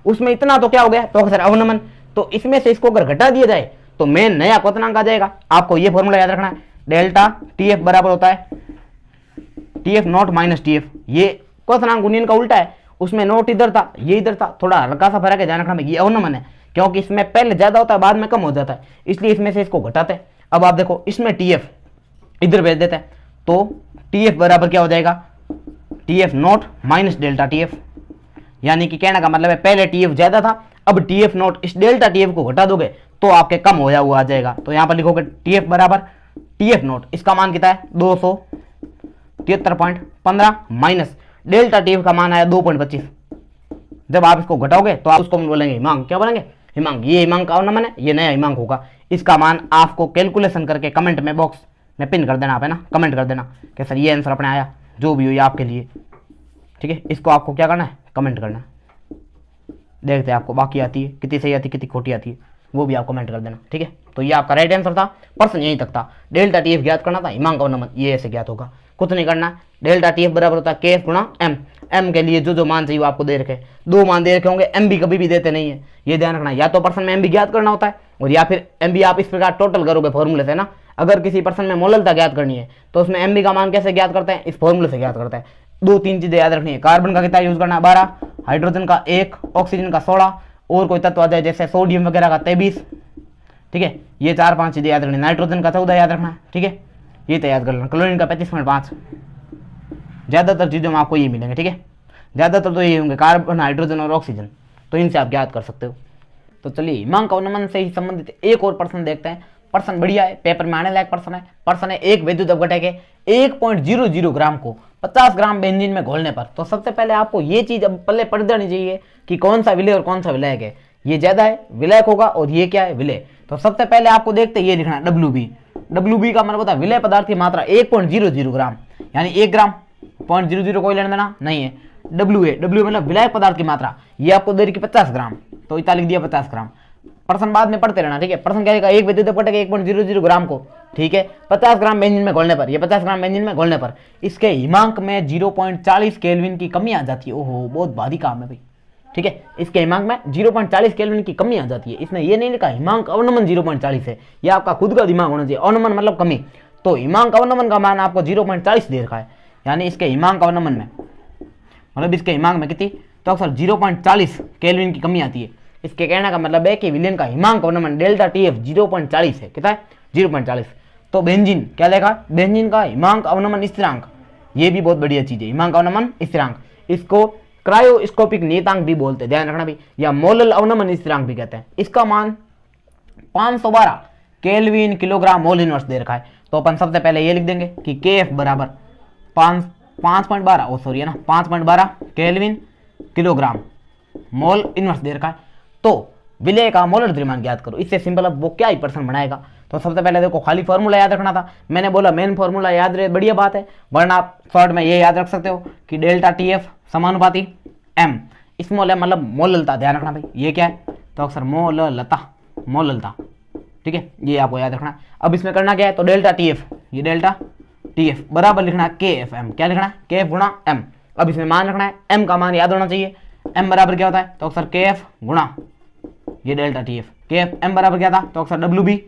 उसमें इतना तो क्या हो गया, तो अक्सर अवनमन, तो इसमें से इसको अगर घटा दिया जाए तो मेन नया क्वथनांक आ जाएगा। आपको ये फॉर्मूला याद रखना है, डेल्टा TF बराबर होता है TF नॉट माइनस TF। ये क्वथनांक गुणन का उल्टा है, उसमें नोट इधर था ये इधर था, थोड़ा हल्का सा फर्क है ध्यान रखना। ये अवनमन है क्योंकि इसमें पहले ज्यादा होता है बाद में कम हो जाता है, इसलिए इसमें से इसको घटाते हैं। अब आप देखो इसमें TF इधर भेज देते हैं, तो TF बराबर क्या हो जाएगा, TF not minus delta TF, यानी कि कहने का मतलब है पहले TF ज्यादा था, अब TF नॉट इस डेल्टा TF को घटा दोगे तो आपके कम हो हुआ आ जाएगा। तो यहां पर लिखोगे TF बराबर TF नॉट, इसका मान कितना है 273.15 माइनस डेल्टा TF का मान आया 2.25। जब आप इसको घटाओगे तो आप उसको बोलेंगे हिमांक, क्या बोलेंगे हिमांक। ये हिमांक का अवनमन है, ये नया हिमांक होगा। इसका मान आपको कैलकुलेशन करके कमेंट में बॉक्स में पिन कर देना, आप है ना, कमेंट कर देना कि सर ये आंसर अपने आया, जो भी हो ये आपके लिए। ठीक है, इसको आपको क्या करना है कमेंट करना, देखते हैं आपको बाकी आती है कितनी सही आती है कितनी खोटी आती है, वो भी आप कमेंट कर देना। ठीक है, तो ये आपका राइट आंसर था, प्रश्न यहीं तक था। डेल्टा TF ज्ञात करना था, हिमांक अवनमन ये ऐसे ज्ञात होगा, कुछ नहीं करना। डेल्टा TF बराबर होता है KF गुणा M। M के लिए जो जो मान चाहिए वो आपको दे रखे, 2 मान दे रखे होंगे, MB कभी भी देते नहीं है, ये ध्यान रखना। या तो प्रश्न में MB ज्ञात करना होता है और या फिर MB आप इस प्रकार टोटल करोगे फॉर्मूले से ना। अगर किसी प्रश्न में मोललता ज्ञात करनी है तो उसमें MB का मान कैसे ज्ञात करते हैं, इस फॉर्मूले से ज्ञात करते हैं। 2-3 चीजें याद रखनी है, कार्बन का कितना यूज करना है 12, हाइड्रोजन का 1, ऑक्सीजन का 16, और कोई तत्व आ जाए जैसे सोडियम वगैरह का 23। ठीक है, ये 4-5 चीजें याद रखनी। नाइट्रोजन का 14 याद रखना है। ठीक है, ये तो याद कर लेना। क्लोरीन का 35.5। ज्यादातर चीजों में आपको ये मिलेंगे। ठीक है, ज्यादातर तो ये होंगे कार्बन, हाइड्रोजन और ऑक्सीजन, तो इनसे आप ज्ञात कर सकते हो। तो चलिए हिमांक अवनमन से ही संबंधित एक और प्रश्न देखते हैं। प्रश्न बढ़िया है, पेपर में आने लायक प्रश्न है। प्रश्न है, एक वैद्युत अपघटक के 1.00 ग्राम को 50 ग्राम बेंजीन में घोलने पर। तो सबसे पहले आपको ये चीज अब पहले पढ़ जानी चाहिए कि कौन सा विलय और कौन सा विलायक है। ये ज्यादा है विलायक होगा और ये क्या है विलय। तो सबसे पहले आपको देखते ये लिखना है WB। WB का मतलब होता है विलय पदार्थ की मात्रा 1.00 ग्राम, यानी 1 ग्राम। 0.00 कोई लेना देना नहीं है। WA मतलब विलायक पदार्थ की मात्रा, ये आपको दे रही 50 ग्राम, तो इतना लिख दिया 50 ग्राम। प्रश्न बाद में पढ़ते रहना, ठीक है। प्रश्न क्या है, एक वैद्युत अपघटक 1.00 ग्राम को, ठीक है, 50 ग्राम बेंजीन में घोलने पर, ये 50 ग्राम बेंजीन में घोलने पर इसके हिमांक में 0.40 केल्विन की कमी आ जाती है। ओहो, बहुत भारी काम है भाई, ठीक है। इसके हिमांक में 0.40 केल्विन की कमी आ जाती है। इसने ये नहीं लिखा हिमांक अवनमन 0.40 है, यह आपका खुद का दिमाग होना चाहिए। अवनमन मतलब कमी, तो हिमांक अवनमन का मान आपको 0.40 दे रखा है, यानी इसके हिमांक अवनमन में मतलब इसके हिमांक में कितनी, तो अक्सर 0.40 केल्विन की कमी आती है। इसके कहने का मतलब है कि विलयन का हिमांक अवनमन डेल्टा TF 0.40 है। कितना है, 0.40। तो बेंजीन क्या देखा, बेंजीन का हिमांक अवनमन स्थिरांक, ये भी बहुत बढ़िया चीज है, हिमांक अवनमन स्थिरांक। इसको क्रायोस्कोपिक नियतांक भी बोलते हैं, ध्यान रखना भी, या मोलल अवनमन स्थिरांक भी कहते हैं। इसका मान 512 केल्विन किलोग्राम मोल इनवर्स दे रखा है। तो अपन सबसे पहले ये लिख देंगे कि KF बराबर 5.12 केल्विन किलोग्राम मोल इनवर्स दे रखा है। तो विलय का मोलर द्रव्यमान ज्ञात करो। इससे सिंपल, अब वो क्या ही प्रश्न बनाएगा। तो सबसे पहले देखो, खाली फॉर्मूला याद रखना था, मैंने बोला मेन फॉर्मूला याद रहे, बढ़िया बात है, वरना आप शॉर्ट में ये याद रख सकते हो कि डेल्टा TF समानुपाती M, स्मॉल m मतलब मोललता, ध्यान रखना भाई, ये क्या है, तो अक्सर मोललता, ठीक है, ये आपको याद रखना। अब इसमें करना क्या है, तो डेल्टा TF, ये डेल्टा TF बराबर लिखना है KFM, क्या लिखना है, KF गुणा M। अब इसमें मान रखना है, M का मान याद होना चाहिए। M बराबर क्या होता है, तो अक्सर KF गुणा ये डेल्टा TF। KF M बराबर क्या था, तो अक्सर WB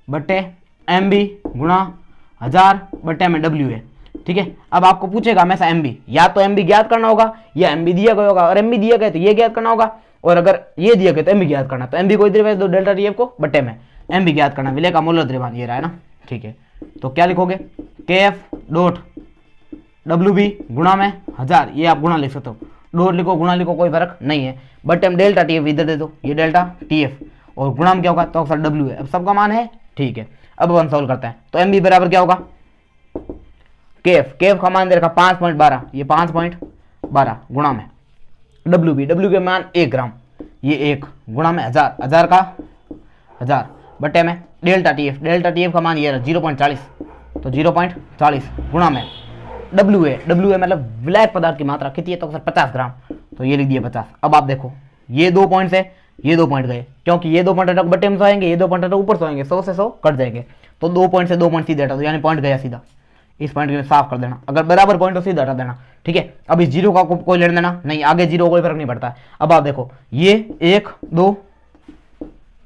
बट्टे MB गुणा 1000 बट्टे में WA, ठीक है। अब आपको पूछेगा हमेशा MB, या तो MB ज्ञात करना होगा या MB दिया गया होगा, और MB दिया गया तो ये ज्ञात करना होगा, और अगर ये दिया गया तो MB ज्ञात करना। तो MB को इधर भेज दो, डेल्टा TF को बट्टे में MB ज्ञात करना, विलय का मोलर द्रव्यमान ये रहा है ना, ठीक है। तो क्या लिखोगे, KF डॉट WB गुणा में 1000, ये आप गुणा लिख सकते हो, डॉट लिखो गुणा लिखो कोई फर्क नहीं है, बट्टे में डेल्टा TF इधर दे दो, ये डेल्टा TF, और गुणा में क्या होगा, तो अक्सर W है। अब सबका मान है, ठीक है। अब अपन सोल्व करते हैं, तो MB बराबर क्या होगा, KF का मान दे रखा 5.12, ये 5.12 गुणा में WB के मान 1 ग्राम, ये 1 गुणा में 1000 का 1000 बट्टे में डेल्टा TF का मान ये रहा 0.40, तो 0.40 गुणा में WA मतलब विलायक पदार्थ की मात्रा कितनी है, तो अक्सर 50 ग्राम, तो ये लिख दिया 50। अब आप देखो, ये 2 पॉइंट से ये 2 पॉइंट गए, क्योंकि ये 2 पॉइंट बट्टे में सोएंगे, ये 2 पॉइंट ऊपर सोएंगे, 100 से 100 कट जाएंगे, तो 2 पॉइंट से 2 पॉइंट सीधे हटा दो, यानी पॉइंट गया सीधा, इस पॉइंट के साफ कर देना। अगर बराबर पॉइंट तो सीधा हटा देना, ठीक है। अब इस 0 का कोई लेना देना नहीं, आगे 0 कोई फर्क नहीं पड़ता है। अब आप देखो, ये 1 2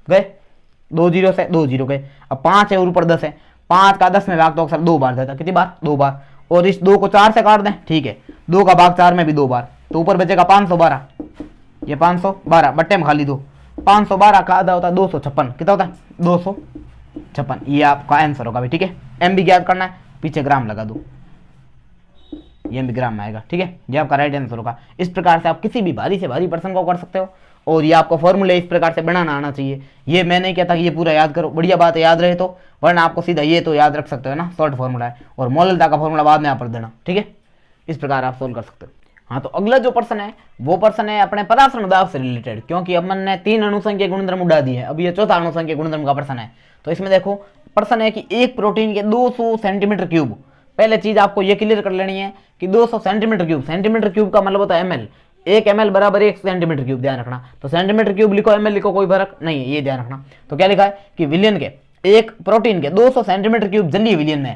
गए, 2 0 से 2 0 गए, अब 5 है और ऊपर 10 है, 5 का 10 में भाग तो अक्सर 2 बार जाता है, कितनी बार, 2 बार, और इस 2 को 4 से काट दें, ठीक है, 2 का भाग 4 में भी 2 बार, तो ऊपर बचेगा 512, ये 512 बट्टे में खाली 2, 512 का आधा होता है 256, कितना होता है 256, ये आपका आंसर होगा भाई, ठीक है। MB ज्ञात करना है, पीछे ग्राम लगा दो, ये MB ग्राम में आएगा, ठीक है, ये आपका राइट आंसर होगा। इस प्रकार से आप किसी भी भारी से भारी प्रश्न को कर सकते हो, और ये आपको फॉर्मूले इस प्रकार से बनाना आना चाहिए। ये मैं नहीं कहता कि ये पूरा याद करो, बढ़िया बात है याद रहे तो, वरना आपको सीधा ये तो याद रख सकते हो ना, शॉर्ट फॉर्मूला है, और मोललता का फॉर्मूला बाद में आप पढ़ देना, ठीक है। इस प्रकार आप सोल्व कर सकते हो। हाँ, तो अगला जो प्रश्न है वो प्रश्न है अपने परासरण दाब से रिलेटेड, क्योंकि अपन ने 3 अणुसंख्यक गुणधर्म उड़ा दिए हैं, अब ये चौथा अणुसंख्यक गुणधर्म का प्रश्न है। तो इसमें देखो, प्रश्न है कि एक प्रोटीन के 200 सेंटीमीटर क्यूब, पहले चीज आपको ये क्लियर कर लेनी है कि 200 सेंटीमीटर क्यूब का मतलब होता है ml, 1 ml बराबर 1 सेंटीमीटर क्यूब, ध्यान रखना। तो सेंटीमीटर क्यूब लिखो, ml लिखो, कोई फर्क नहीं है, ये ध्यान रखना। तो क्या लिखा है कि विलयन के एक प्रोटीन के 200 सेंटीमीटर क्यूब जलीय विलयन में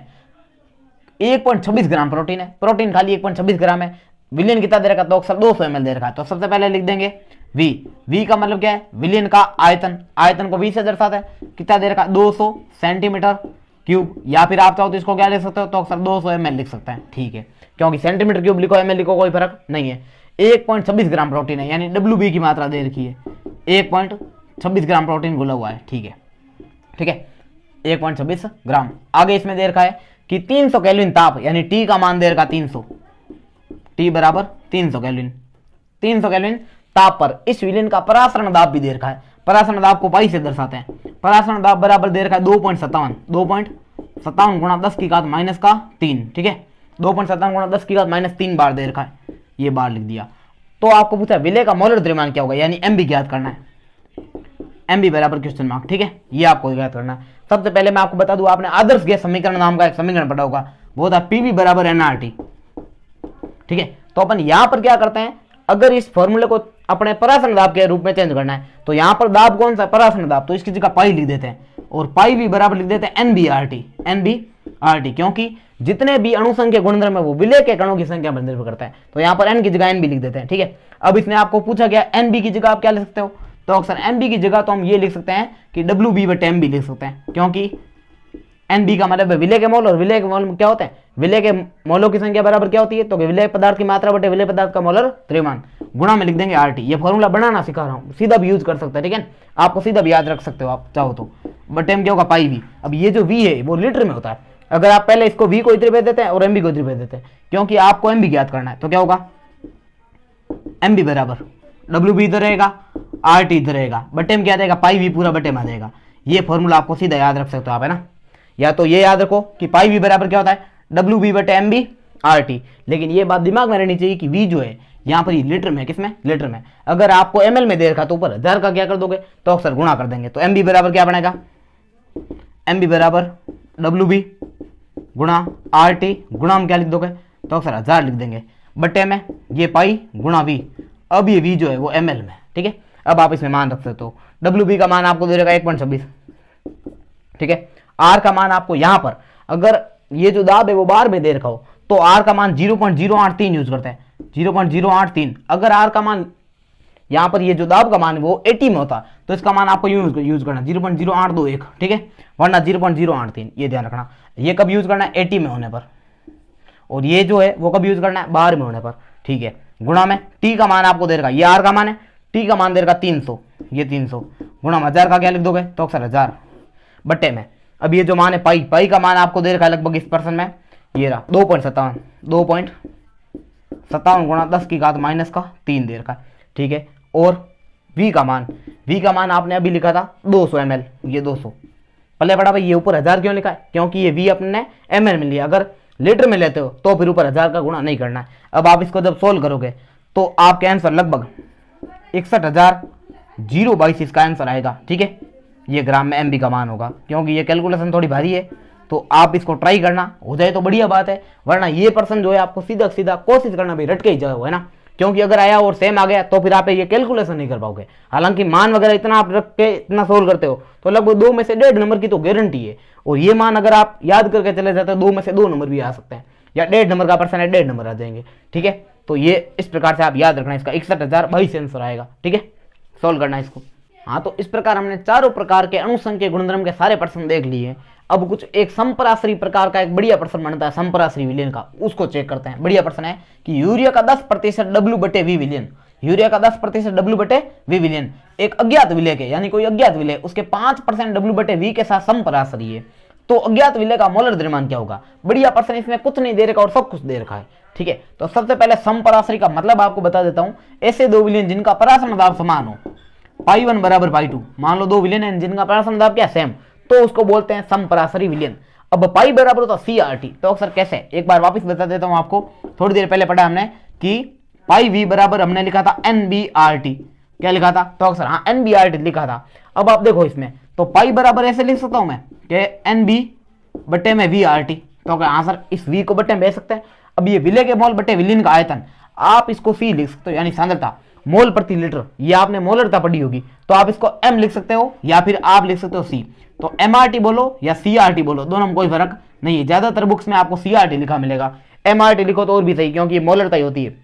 1.26 ग्राम प्रोटीन है, प्रोटीन खाली 1.26 ग्राम है, विलयन कितना दे रखा, तो अक्सर 200 ml दे रखा है। तो सबसे पहले लिख देंगे V का मतलब क्या है, विलयन का आयतन को V से दर्शाता है, कितना दे रखा, 200 सेंटीमीटर क्यूब, या फिर आप चाहो तो इसको क्या लिख सकते हो, तो अक्सर 200 ml लिख सकते हैं, ठीक है, क्योंकि सेंटीमीटर क्यूब लिखो ml लिखो कोई फर्क नहीं है। 1.26 ग्राम प्रोटीन है, यानी WB की मात्रा दे रखी है, 1.26 ग्राम प्रोटीन घुला हुआ है, ठीक है 1.26 ग्राम। आगे इसमें दे रखा है कि 300 केल्विन ताप, यानी T का मान दे रखा 300, T बराबर 300 केल्विन ताप पर इस विलयन का परासरण दाब भी दे रखा है। परासरण दाब को पाई से दर्शाते हैं। परासरण दाब बराबर दे रखा है 2.57 गुणा 10 की घात माइनस का 3, ठीक है, 2.57 गुणा 10 की घात माइनस 3 बार दे रखा है, ये बार लिख दिया। तो आपको पूछा विलेय का मोलर द्रव्यमान क्या होगा, यानी एमबी ज्ञात करना है, एमबी बराबर क्वेश्चन मार्क, ठीक है, ये आपको ज्ञात करना है। सबसे पहले मैं आपको बता दूं, आपने आदर्श गैस समीकरण नाम का एक समीकरण पढ़ा होगा, वो था पीवी बराबर एनआरटी, ठीक है। तो अपन यहां पर क्या करते हैं, अगर इस फॉर्मूले को अपने परासरण दाब के रूप में चेंज करना है तो यहां पर दाब कौन सा, परासरण दाब, तो इसकी जगह पाई लिख देते हैं और पाई भी बराबर लिख देते हैं एनबीआरटी, क्योंकि जितने भी अणुसंख्या गुणधर्म है वो विलेय के कणों की संख्या पर निर्भर करता है, तो यहां पर एन की जगह एनबी लिख देते हैं, ठीक है। अब इसने आपको पूछा गया एनबी की जगह आप क्या लिख सकते हो, तो अक्सर एनबी की जगह तो हम ये लिख सकते हैं कि डब्ल्यू बी बटे एमबी लिख सकते हैं, क्योंकि एनबी का मतलब है विलेय के मोल, और विलेय के मोल क्या होते हैं, विलेय के मोलों की संख्या बराबर क्या होती है, तो विलेय पदार्थ की मात्रा बटे विलेय पदार्थ का मोलर द्रव्यमान, गुणा में लिख देंगे आरटी। ये फॉर्मूला बनाना सिखा रहा हूं, सीधा भी यूज कर सकते हैं, ठीक है, आपको सीधा भी याद रख सकते हो आप चाहो तो। बटे एम क्या होगा, पाई वी। अब ये जो वी है वो लीटर में होता है, अगर आप पहले इसको वी को इधर भेज देते हैं और एमबी को इधर भेज देते हैं, क्योंकि आपको एमबी ज्ञात करना है, तो क्या होगा, एमबी बराबर डब्ल्यू बी इधर रहेगा, आर टी इधर रहेगा, बटे में क्या देगा, पाई वी पूरा बटे में आ जाएगा। ये फॉर्मूला आपको सीधा याद रख सकते हो आप, है ना। या तो ये याद रखो कि पाई वी बराबर क्या होता है, डब्ल्यू बी बटे एम बी आर टी, लेकिन ये बात दिमाग में रहनी चाहिए कि वी जो है यहाँ पर ये लीटर में, किसमें, लीटर में। अगर आपको एमएल में दे रखा तो ऊपर 1000 का क्या कर दोगे, तो अक्सर गुणा कर देंगे, तो एम बी बराबर क्या बनेगा, एम बी बराबर डब्ल्यू बी गुणा आर टी, गुणा में क्या लिख दोगे, तो अक्सर 1000 लिख देंगे, बटे में ये पाई गुणा वी। अब ये वी जो है वो एमएल में, ठीक है। अब आप इसमें मान रख सकते हो, डब्ल्यू बी का मान आपको दे रखा 1.26, ठीक है। आर का मान आपको यहां पर, अगर ये जो दाब है वो बार में दे रखा हो तो आर का मान 0.083 यूज करते हैं, 0.083। अगर आर का मान यहां पर ये जो दाब का मान है वो 80 में होता तो इसका मान आपको यूज करना 0.0821, ठीक है, वरना 0.083, ये ध्यान रखना। ये कब यूज करना है, 80 में होने पर, और ये जो है वो कब यूज करना है, बार में होने पर, ठीक है। गुणा में टी का मान आपको दे रखा, ये आर का मान है, टी का मान दे रखा 300, ये 300, गुणा में 1000 का क्या लिख दोगे, तो अक्सर 1000, बट्टे में अब ये जो मान है पाई, पाई का मान आपको दे रखा है लगभग इस परसेंट में, ये रहा 2.57 गुणा 10 की घात माइनस का 3 दे रखा है, ठीक है। और वी का मान, वी का मान आपने अभी लिखा था 200 ml, ये 200 पल्ले पड़ा भाई, ये ऊपर 1000 क्यों लिखा है, क्योंकि ये वी अपने ml में लिया, अगर लीटर में लेते हो तो फिर ऊपर 1000 का गुणा नहीं करना है। अब आप इसको जब सोल्व करोगे तो आपके आंसर लगभग 61,022 इसका आंसर आएगा, ठीक है। ये ग्राम में एमबी का मान होगा, क्योंकि ये कैलकुलेशन थोड़ी भारी है, तो आप इसको ट्राई करना, हो जाए तो बढ़िया बात है, वरना ये पर्सन जो है आपको सीधा सीधा कोशिश करना भाई रट के ही जाओ, है ना, क्योंकि अगर आया और सेम आ गया तो फिर आप ये कैलकुलेशन नहीं कर पाओगे। हालांकि मान वगैरह इतना आप रख के इतना सोल्व करते हो तो लगभग 2 में से 1.5 नंबर की तो गारंटी है, और ये मान अगर आप याद करके चले जाते हो 2 में से 2 नंबर भी आ सकते हैं, या 1.5 नंबर का पर्सन है 1.5 नंबर आ जाएंगे, ठीक है। तो ये इस प्रकार से आप याद रखना, इसका 61,022 आंसर आएगा, ठीक है, सोल्व करना इसको। हाँ, तो इस प्रकार हमने चारों प्रकार के अणुसंख्यक गुणधर्म के सारे प्रश्न देख लिए। अब कुछ एक संपराश्री प्रकार का एक बढ़िया प्रश्न बनता है संपराश्री विलयन का, उसको चेक करते हैं। बढ़िया प्रश्न है कि यूरिया का 10% डब्ल्यू बटे वी विलयन, यूरिया का 10% डब्ल्यू बटे वी विलयन एक अज्ञात विलय के, यानी कोई अज्ञात विलय उसके 5% डब्ल्यू बटे वी के साथ संपराश्री है, तो अज्ञात विलय का मोलर द्रव्यमान क्या होगा। बढ़िया प्रश्न, इसमें कुछ नहीं दे रखा और सब कुछ दे रखा है, ठीक है। तो सबसे पहले संपराश्री का मतलब आपको बता देता हूं, ऐसे दो विलयन जिनका परासरण दाब समान हो, पाई 1 बराबर पाई 2, मान लो दो विलयन है जिनका परासरण दाब क्या सेम, तो उसको बोलते हैं संपराश्री विलयन। अब पाई बराबर होता CRT, तो अक्सर कैसे, एक बार वापस बता देता हूं आपको, थोड़ी देर पहले पढ़ा हमने कि पाई वी बराबर हमने लिखा था NBRT, क्या लिखा था, तो अक्सर हाँ NBRT लिखा था। अब आप देखो इसमें तो पाई बराबर ऐसे लिख सकता हूं मैं कि NB बटे में VRT, तो आंसर इस V को बटे में भेज सकते हैं। अब ये विलय के मोल बटे विलयन का आयतन, आप इसको C लिख सकते हो, यानी सांद्रता मोल प्रति लीटर, ये आपने मोलरता पढ़ी होगी, तो आप इसको M लिख सकते हो या फिर आप लिख सकते हो C। तो MRT बोलो या CRT बोलो, दोनों में कोई फर्क नहीं है, ज्यादातर बुक्स में आपको CRT लिखा मिलेगा, MRT लिखो तो और भी सही, क्योंकि मोलरता ही होती है,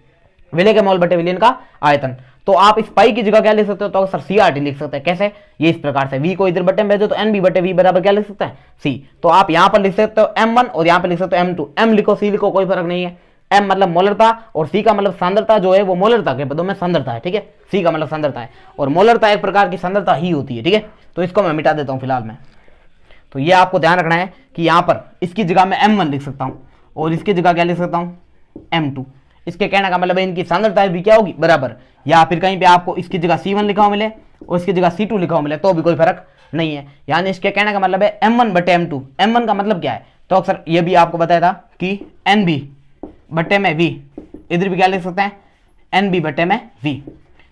विलय के मोल बटे विलयन का आयतन। तो आप इस पाई की जगह क्या लिख सकते हो, तो सर CRT लिख सकते हैं। कैसे, ये इस प्रकार से, V को इधर बटे में भेजो तो NB बटे V बराबर क्या लिख सकते हैं, C। तो आप यहाँ पर लिख सकते हो M1 और यहाँ पर लिख सकते हो M2, M लिखो C लिखो कोई फर्क नहीं है। M मतलब मोलरता और C का मतलब सांद्रता, जो है वो मोलरता के पदों में सांद्रता है, ठीक है, C का मतलब सांद्रता है, और मोलरता एक प्रकार की सांद्रता ही होती है, ठीक है। तो इसको मैं मिटा देता हूँ फिलहाल में। तो ये आपको ध्यान रखना है कि यहाँ पर इसकी जगह मैं M1 लिख सकता हूँ और इसकी जगह क्या लिख सकता हूँ, M2। इसके कहने का मतलब है इनकी सांद्रता भी क्या होगी, बराबर, या फिर कहीं पे आपको इसकी जगह C1 लिखा हो मिले और इसकी जगह C2 लिखा हो मिले तो भी कोई फर्क नहीं है। यानी इसके कहने का मतलब है M1 बटे M2। M1 का मतलब क्या है, तो अक्सर ये भी आपको बताया था कि NB बटे में V, इधर भी क्या लिख सकते हैं NB बटे में V।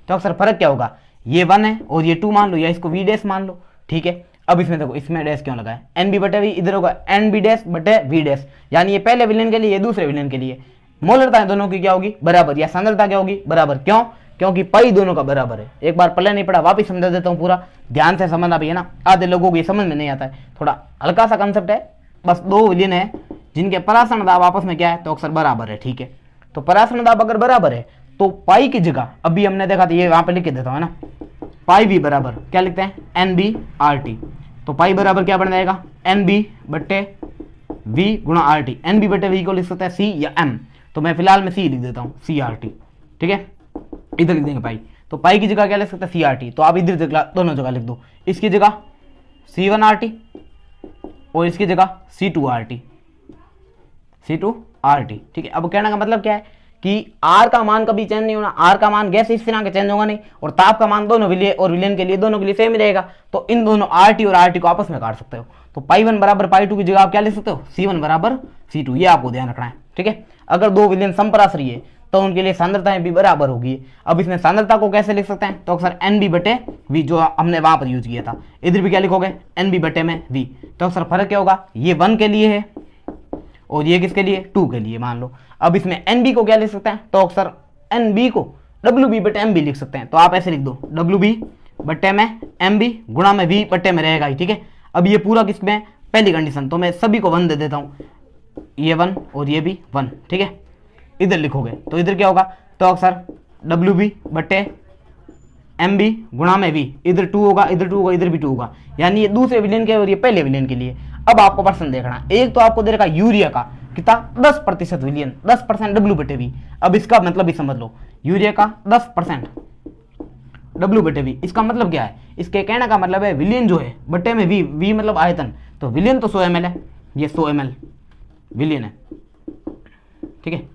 तो अक्सर फर्क क्या होगा, ये 1 है और ये 2 मान लो, या इसको V डैश मान लो, ठीक है। अब इसमें देखो इसमें डैश क्यों लगा है, NB बटे V, इधर होगा NB डैश बटे V डैश, यानी ये पहले विलेन के लिए, ये दूसरे विलेन के लिए। मोलरता दोनों की क्या होगी, बराबर, या सांद्रता क्या होगी, बराबर। क्यों, क्योंकि पाई दोनों का बराबर है। एक बार पहले नहीं पढ़ा, वापिस समझा देता हूँ, पूरा ध्यान से समझना भी है ना, आधे लोगों को ये समझ में नहीं आता है, थोड़ा हल्का सा कंसेप्ट है। बस दो विलेन है जिनके परासरण दाब आपस में क्या है, तो अक्सर बराबर है, ठीक है। तो परासरण दाब अगर बराबर है तो पाई की जगह, अभी हमने देखा था, ये वहां पे लिख के देता हूँ, है ना, पाई भी बराबर क्या लिखते हैं NB/RT। तो पाई बराबर क्या बन जाएगा, NB बटे V गुणा RT। NB बटे V को लिख सकते हैं C या M, तो मैं फिलहाल में C लिख देता हूँ, CRT, ठीक है। इधर लिख देंगे पाई, तो पाई की जगह क्या लिख सकते हैं CRT, तो आप इधर दोनों जगह लिख दो, इसकी जगह C1RT और इसकी जगह C2RT, ठीक है। अब कहने का मतलब क्या है कि R का मान कभी चेंज नहीं होना, R का मान गैस इस तरह के चेंज होगा नहीं, और ताप का मान दोनों विलेन और विलेन के लिए, दोनों के लिए सेम ही रहेगा। तो इन दोनों RT और RT को आपस में काट सकते हो, तो पाई 1 बराबर पाई 2 की जगह आप क्या लिख सकते हो, C1 बराबर C2, ये आपको ध्यान रखना है, ठीक है। अगर दो विलेन समपराश्री है तो उनके लिए सांद्रताएं भी बराबर होगी। अब इसमें सांद्रता को कैसे लिख सकते हैं, तो अक्सर NB बटे V, जो हमने वहां पर यूज किया था, इधर भी क्या लिखोगे NB बटे में V। तो अक्सर फर्क क्या होगा, ये 1 के लिए है और ये किसके लिए, 2 के लिए मान लो। अब इसमें NB को क्या लिख सकते हैं, तो अक्सर NB को WB बटे MB लिख सकते हैं, तो आप ऐसे लिख दो WB बटे में MB गुणा में V बटे में रहेगा ही, ठीक है। अब ये पूरा किसमें, पहली कंडीशन, तो मैं सभी को 1 दे देता हूँ, ये 1 और ये भी 1, ठीक है। इधर लिखोगे तो इधर क्या होगा, तो अक्सर WB बटे MB गुणा में V, इधर 2 होगा, इधर 2 होगा, इधर भी 2 होगा, यानी ये दूसरे विलेन के और ये पहले विलेन के लिए। अब आपको प्रश्न देखना, एक तो आपको दे रखा यूरिया का कितना 10% विलियन, 10% W बटे V। अब इसका मतलब भी समझ लो, यूरिया का 10% W बटे V, इसका मतलब क्या है, इसके कहने का मतलब है विलियन जो है बटे में V मतलब आयतन, तो विलियन तो 100 ml है, ये 100 ml विलियन है, ठीक है।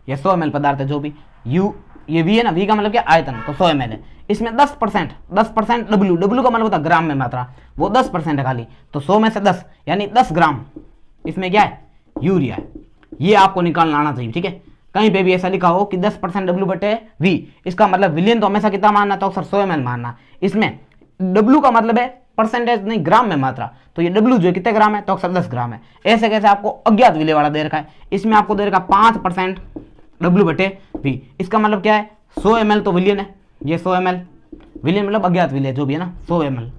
ये 100 ml पदार्थ है जो भी, ये V है ना, V का मतलब क्या, आयतन, तो 100 ml है। इसमें 10% W का मतलब होता है ग्राम में मात्रा, वो 10% है खाली, तो 100 में से 10 यानी 10 ग्राम इसमें क्या है, यूरिया है। ये आपको निकालना आना चाहिए, ठीक है। कहीं पे भी ऐसा लिखा हो कि 10% W बटे V, इसका मतलब विलियन तो हमेशा कितना मानना, तो अक्सर 100 ml मानना। इसमें W का मतलब है परसेंटेज नहीं, ग्राम में मात्रा, तो ये W जो है कितने ग्राम है, तो अक्सर 10 ग्राम है। ऐसे कैसे आपको अज्ञात विलेय वाला दे रखा है, इसमें आपको दे रखा 5% W बटे V, इसका मतलब क्या है, 100 ml तो विलियन है, ये 100 ml विलियन मतलब अज्ञात विलेय जो भी है ना, 100 ml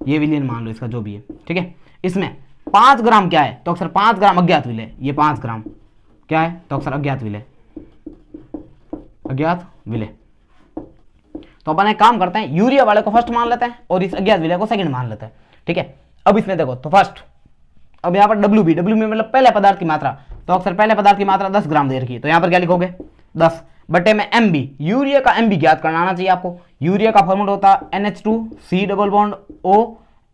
ये विलियन मान लो इसका जो भी है, ठीक है। इसमें 5 ग्राम क्या है, तो अक्सर 5 ग्राम अज्ञात विलेय, ये 5 ग्राम क्या है, तो अक्सर अज्ञात विलेय। तो अपन एक काम करते हैं, यूरिया वाले को फर्स्ट मान लेते हैं और इस अज्ञात विलेय को सेकंड मान लेते हैं, ठीक है। अब इसमें देखो तो फर्स्ट, अब यहाँ पर WB मतलब पहले पदार्थ की मात्रा, तो अक्सर पहले पदार्थ की मात्रा 10 ग्राम दे रखी है, तो यहाँ पर क्या लिखोगे 10 बटे में MB, यूरिया का MB ज्ञात करना आना चाहिए आपको। यूरिया का फॉर्मूला होता है NH2C double bond O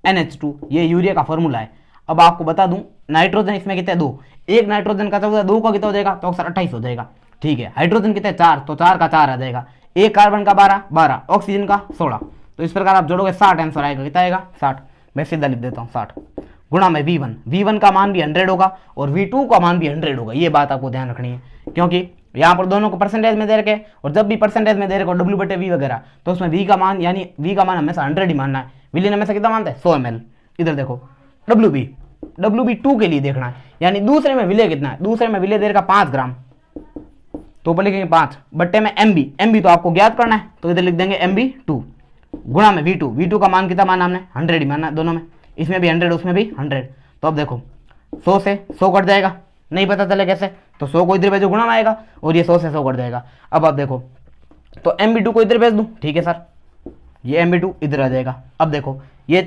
NH2, ये यूरिया का फॉर्मूला है। अब आपको बता दूं, नाइट्रोजन इसमें कितने, 2, एक नाइट्रोजन का 14, 2 का कितना हो जाएगा, तो अक्सर 28 हो जाएगा, ठीक है। हाइड्रोजन कितने 4, तो 4 का 4 आ जाएगा, एक कार्बन का 12, ऑक्सीजन का 16, तो इस प्रकार आप जोड़ोगे 60 आंसर आएगा, कितना आएगा 60। मैं सीधा लिख देता हूँ 60 गुणा में V1 का मान भी 100 होगा और V2 का मान भी 100 होगा, ये बात आपको ध्यान रखनी है, क्योंकि यहाँ पर दोनों को परसेंटेज में दे रखे, और जब भी परसेंटेज में दे रखे W बटे V वगैरह, तो उसमें V का मान, यानी V का मान हमेशा 100 ही मानना है। विलियन हमेशा कितना मानते हैं, 100 ml। इधर देखो WB 2 के लिए देखना है, यानी दूसरे में विलेय कितना है, दूसरे में विलेय दे रखा 5 ग्राम, तो ऊपर लिखेंगे 5 बट्टे में MB तो आपको ज्ञात करना है, तो इधर लिख देंगे MB2 गुणा में V2 का मान कितना माना हमने, 100 ही माना दोनों में, इसमें भी 100 उसमें भी 100। तो अब देखो 100 से 100 कट जाएगा, नहीं पता चले कैसे, तो 100 को इधर भेजो गुणा में आएगा और ये 100 से 100 कट जाएगा। अब आप देखो तो MB2 को इधर भेज दूँ, ठीक है सर, ये MB2 इधर आ जाएगा। अब देखो ये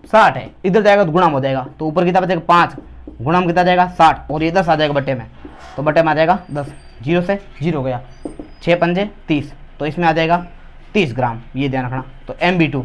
60 है, इधर जाएगा तो गुणा में हो जाएगा, तो ऊपर कितना बचेगा 5, गुणा में कितना जाएगा 60, और ये 10 आ जाएगा बट्टे में, तो बट्टे में आ जाएगा 10, 0 से 0 गया, 6 पंजे 30, तो इसमें आ जाएगा 30 ग्राम, ये ध्यान रखना। तो MB2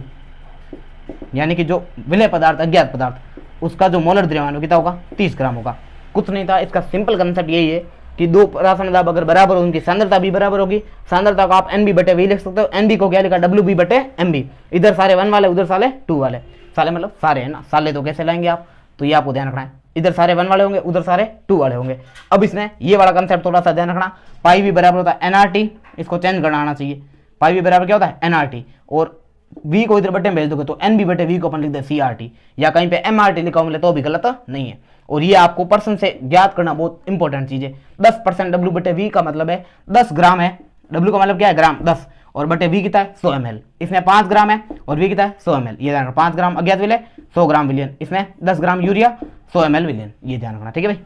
यानी कि जो विलेय पदार्थ अज्ञात पदार्थ, उसका जो मोलर द्रव्यमान कितना होगा 30 ग्राम होगा, कुछ नहीं था। इसका सिंपल कंसेप्ट यही है कि दो रासायनिक दाब अगर बराबर हो उनकी सांद्रता भी बराबर होगी। सांद्रता को आप NB बटे V लिख सकते हो। NB को क्या लिखा, WB बटे MB। इधर सारे 1 वाले, उधर साले 2 वाले, साले मतलब सारे है ना, साले तो कैसे लाएंगे आप, तो ये आपको ध्यान रखना है। इधर सारे 1 वाले होंगे, उधर सारे 2 वाले होंगे। अब इसमें ये वाला कंसेप्ट थोड़ा सा ध्यान रखना, पाई भी बराबर होता है NRT, इसको चेंज करना आना चाहिए। पाई भी बराबर क्या होता है NRT, और V को इधर बटे में भेज दोगे तो NB बटे V को अपन लिख दे CRT, या कहीं पे MRT लिखा हो मिले तो भी गलत नहीं है। और ये आपको परसेंट से ज्ञात करना बहुत इंपॉर्टेंट चीज है। 10% W बटे V का मतलब है 10 ग्राम है, W का मतलब क्या है ग्राम 10, और बटे V कितना है 100 ml। इसमें 5 ग्राम है और V कितना है 100 ml। ये ध्यान रखना, 5 ग्राम अज्ञात विलय 100 ग्राम विलयन, इसमें 10 ग्राम यूरिया 100 ml विलयन, ये ध्यान रखना, ठीक है भाई।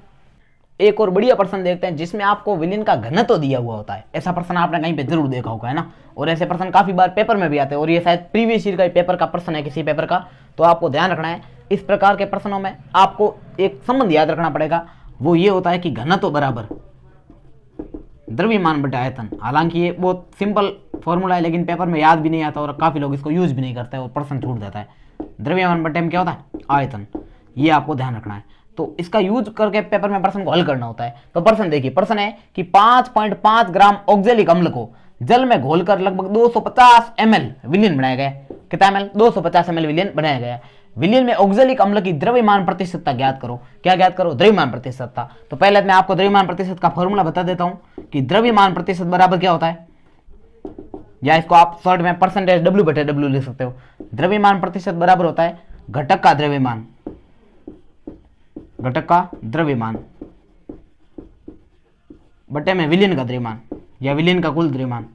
एक और बढ़िया प्रश्न देखते हैं जिसमें आपको विलयन का घनत्व दिया हुआ होता है। ऐसा प्रश्न आपने कहीं पे जरूर देखा होगा, है ना, और ऐसे प्रश्न काफी बार पेपर में भी आते हैं, और ये शायद प्रीवियस ईयर का पेपर का प्रश्न है किसी पेपर का, तो आपको ध्यान रखना है इस प्रकार के प्रश्नों में आपको एक संबंध याद रखना पड़ेगा, वो ये होता है कि घनत्व बराबर द्रव्यमान बटे आयतन। हालांकि ये बहुत सिंपल फॉर्मूला है, लेकिन पेपर में याद भी नहीं आता और काफी लोग इसको यूज भी नहीं करते और प्रश्न छूट जाता है। द्रव्यमान बटे में क्या होता है आयतन, ये आपको ध्यान रखना है। तो इसका यूज करके पेपर में प्रश्न को हल करना होता है। तो प्रश्न देखिए, प्रश्न है कि 5.5 ग्राम ऑक्जेलिक अम्ल को जल में घोलकर लगभग 250 ml विलयन बनाया गया। कितना ml 250 ml विलयन बनाया गया। विलयन में ऑक्जेलिक अम्ल की द्रव्यमान प्रतिशतता ज्ञात करो। क्या ज्ञात करो, द्रव्यमान प्रतिशतता। तो पहले मैं आपको द्रव्यमान प्रतिशत का फॉर्मूला बता देता हूं कि द्रव्यमान प्रतिशत बराबर क्या होता है, या इसको आप शॉर्ट में परसेंटेज W बटे W लिख सकते हो। द्रव्यमान प्रतिशत बराबर होता है घटक का द्रव्यमान, घटक का द्रव्यमान बटे में विलयन का द्रव्यमान, या विलयन का कुल द्रव्यमान,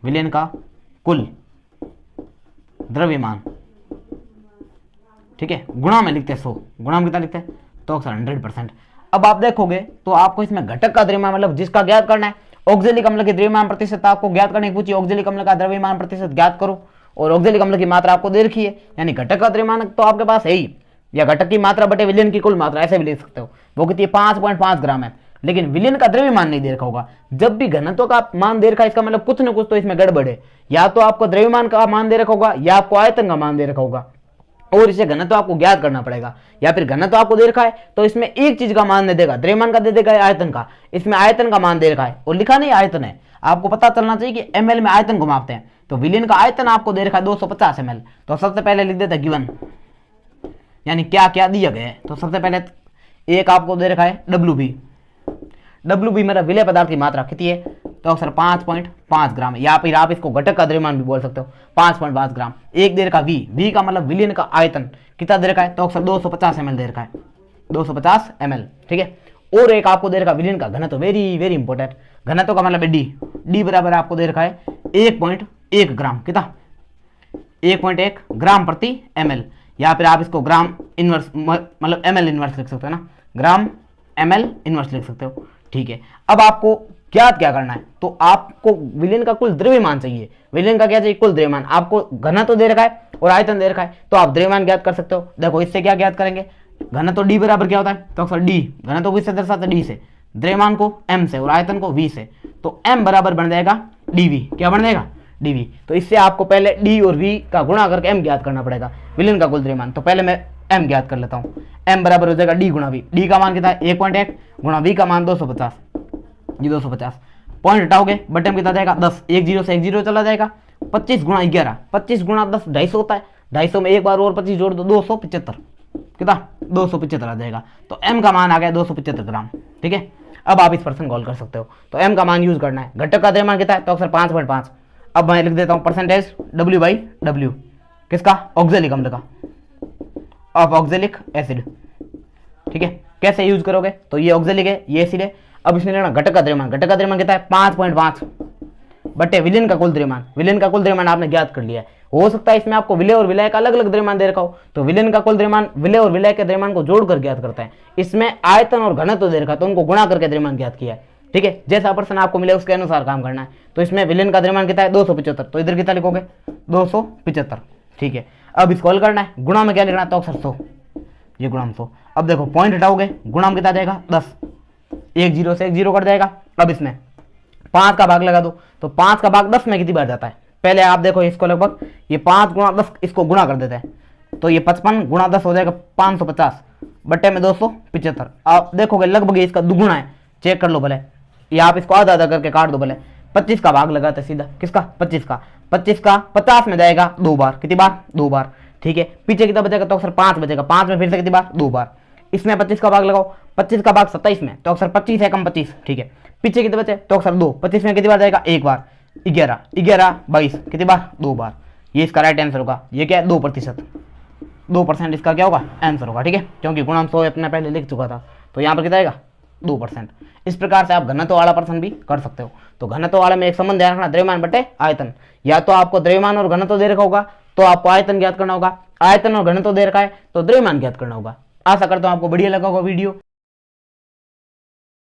विलयन का कुल द्रव्यमान, ठीक है, गुणा में लिखते हैं 100। गुणा में कितना लिखते हैं तो अक्सर 100%। अब आप देखोगे तो आपको इसमें घटक का द्रव्यमान मतलब जिसका ज्ञात करना है, ऑक्जेलिक अम्ल की द्रव्यमान प्रतिशत आपको ज्ञात करने की पूछी, ऑक्जेलिक अम्ल का द्रव्यमान प्रतिशत ज्ञात करो, और ऑक्जेलिक अम्ल की मात्रा आपको दे रखी है, यानी घटक का द्रव्यमान तो आपके पास है ही, या घटक की मात्रा बटे विलयन की कुल मात्रा ऐसे भी लिख सकते हो। वो कितनी है 5.5 ग्राम है, लेकिन विलयन का द्रव्यमान नहीं दे रखा होगा। जब भी घनत्व का मान दे रखा है इसका मतलब कुछ न कुछ तो इसमें गड़बड़ है, या तो आपको द्रव्यमान का मान दे रखा होगा या आपको आयतन का मान दे रखा होगा, और इसे घनत्व आपको ज्ञात करना पड़ेगा। या फिर घनत्व आपको दे रखा है तो इसमें एक चीज का मान दे देगा, द्रव्यमान का दे देगा या आयतन का। इसमें आयतन का मान दे रखा है और लिखा नहीं आयतन है, आपको पता चलना चाहिए कि ml में आयतन को मापते हैं। तो विलयन का आयतन आपको दे रखा है 250 ml, तो सबसे पहले लिख देता है गिवन, यानी क्या क्या दिया गया है। तो सबसे पहले एक आपको दे रखा है WB मेरा विलय पदार्थ की मात्रा कितनी है, तो अक्सर 5.5 ग्राम, या फिर आप इसको घटक का द्रव्यमान भी बोल सकते हो 5.5 ग्राम। एक दे रखा V का मतलब विलयन का आयतन कितना दे रखा है, तो अक्सर 250 ml दे रखा है, 250 ml, ठीक है। और एक आपको दे रखा विलयन का घनत्व, वेरी वेरी इंपॉर्टेंट, घनत्व का मतलब D बराबर आपको दे रखा है 1.1 ग्राम, कितना 1.1 ग्राम प्रति ml, या फिर आप इसको ग्राम इनवर्स मतलब ml इनवर्स लिख सकते हो ना, ग्राम ml इनवर्स लिख सकते हो, ठीक है। अब आपको ज्ञात क्या करना है, तो आपको विलयन का कुल द्रव्यमान चाहिए। विलयन का क्या चाहिए, कुल द्रव्यमान। आपको घनत्व दे रखा है और आयतन दे रखा है, तो आप द्रव्यमान ज्ञात कर सकते हो। देखो इससे क्या ज्ञात करेंगे, घनत्व D बराबर क्या होता है, तो अक्सर D घनत्व किससे दर्शाते हैं D से, द्रव्यमान को M से और आयतन को V से, तो M बराबर बन जाएगा dV। क्या बन जाएगा dV। तो इससे आपको पहले D और V का गुणा करके M ज्ञात करना पड़ेगा, विलयन का कुल द्रव्यमान। तो पहले मैं M ज्ञात कर लेता हूँ, M बराबर हो जाएगा D गुणा V। D का मान कितना है 1.1 गुणा V का मान 250, जी 250, पॉइंट हटाओगे बटे में कितना जाएगा 10, 1 0 से 1 0 चला जाएगा, 25 गुणा 11, 25 गुणा 10 250 होता है, 250 में एक बार और 25 जोड़ दो 275, कितना 275 आ जाएगा। तो M का मान आ गया 275 ग्राम, ठीक है। अब आप इस प्रश्न को हल कर सकते हो। तो M का मान यूज करना है, घटक का द्रव्यमान कितना है, तो अक्सर 5.5। अब मैं लिख देता हूँ परसेंटेज W/W, किसका, ऑक्जेलिक अम्ल का, ऑफ ऑक्जेलिक एसिड, ठीक है। कैसे यूज करोगे, तो ये ऑक्जेलिक है, ये एसिड है। अब इसमें लेना घटक का द्रव्यमान, घटक का द्रव्यमान कितना है 5.5 बटे विलयन का कुल द्रव्यमान। विलयन का कुल द्रव्यमान आपने ज्ञात कर लिया है। हो सकता है इसमें आपको विलय और विलय का अलग अलग द्रव्यमान दे रखा हो, तो विलयन का कुल द्रव्यमान विलय और विलय के द्रव्यमान को जोड़कर ज्ञात करता है। इसमें आयतन और घनत्व दे रखा है, तो उनको गुणा करके द्रव्यमान ज्ञात किया है, ठीक है। जैसा प्रश्न आपको मिले उसके अनुसार काम करना है। तो इसमें विलयन का द्रव्यमान कितना है 275, तो इधर कितना लिखोगे 275, ठीक है। अब इसको हल करना है, गुणा में क्या लिखना है, तो अक्सर 100, ये गुणा में 100। अब देखो पॉइंट हटाओगे, गुणा में कितना जाएगा 10, 1 0 से 1 0 कट जाएगा। अब इसमें 5 का भाग लगा दो, तो 5 का भाग 10 में कितनी बार जाता है, पहले आप देखो इसको, लगभग ये 5 गुणा 10 इसको गुणा कर देते हैं, तो ये 55 गुणा 10 हो जाएगा 550 बट्टे में 275। आप देखोगे लगभग इसका दुगुना है, चेक कर लो भले, या आप इसको आधा आधा करके काट दो भले। 25 का भाग लगाते सीधा, किसका? 25 का। 25 का 50 में जाएगा 2 बार, कितनी बार? 2 बार, ठीक है। पीछे कितना बचेगा? तो अक्सर 5 बचेगा, 5 में फिर से कितनी बार? 2 बार। इसमें 25 का भाग लगाओ, 25 का भाग 27 में, तो अक्सर 25 है कम 25, ठीक है। पीछे कितने बचे? तो अक्सर 2, 25 में कितनी बार जाएगा? 1 बार। 11, 11, 22, कितनी बार? 2 बार। ये इसका राइट आंसर होगा। ये क्या है? 2%। 2% इसका क्या होगा? आंसर होगा, ठीक है, क्योंकि गुणा 100 अपने पहले लिख चुका था, तो यहाँ पर कितना आएगा? 2%। इस प्रकार से आप घनत्व वाला प्रश्न भी कर सकते हो। तो घनत्व वाला में एक संबंध ध्यान रखना, द्रव्यमान बटे आयतन। या तो आपको द्रव्यमान और घनत्व दे रखा होगा तो आपको आयतन ज्ञात करना होगा, आयतन और घनत्व दे रखा है तो द्रव्यमान ज्ञात करना होगा। आशा करता हूँ आपको बढ़िया लगा होगा वीडियो।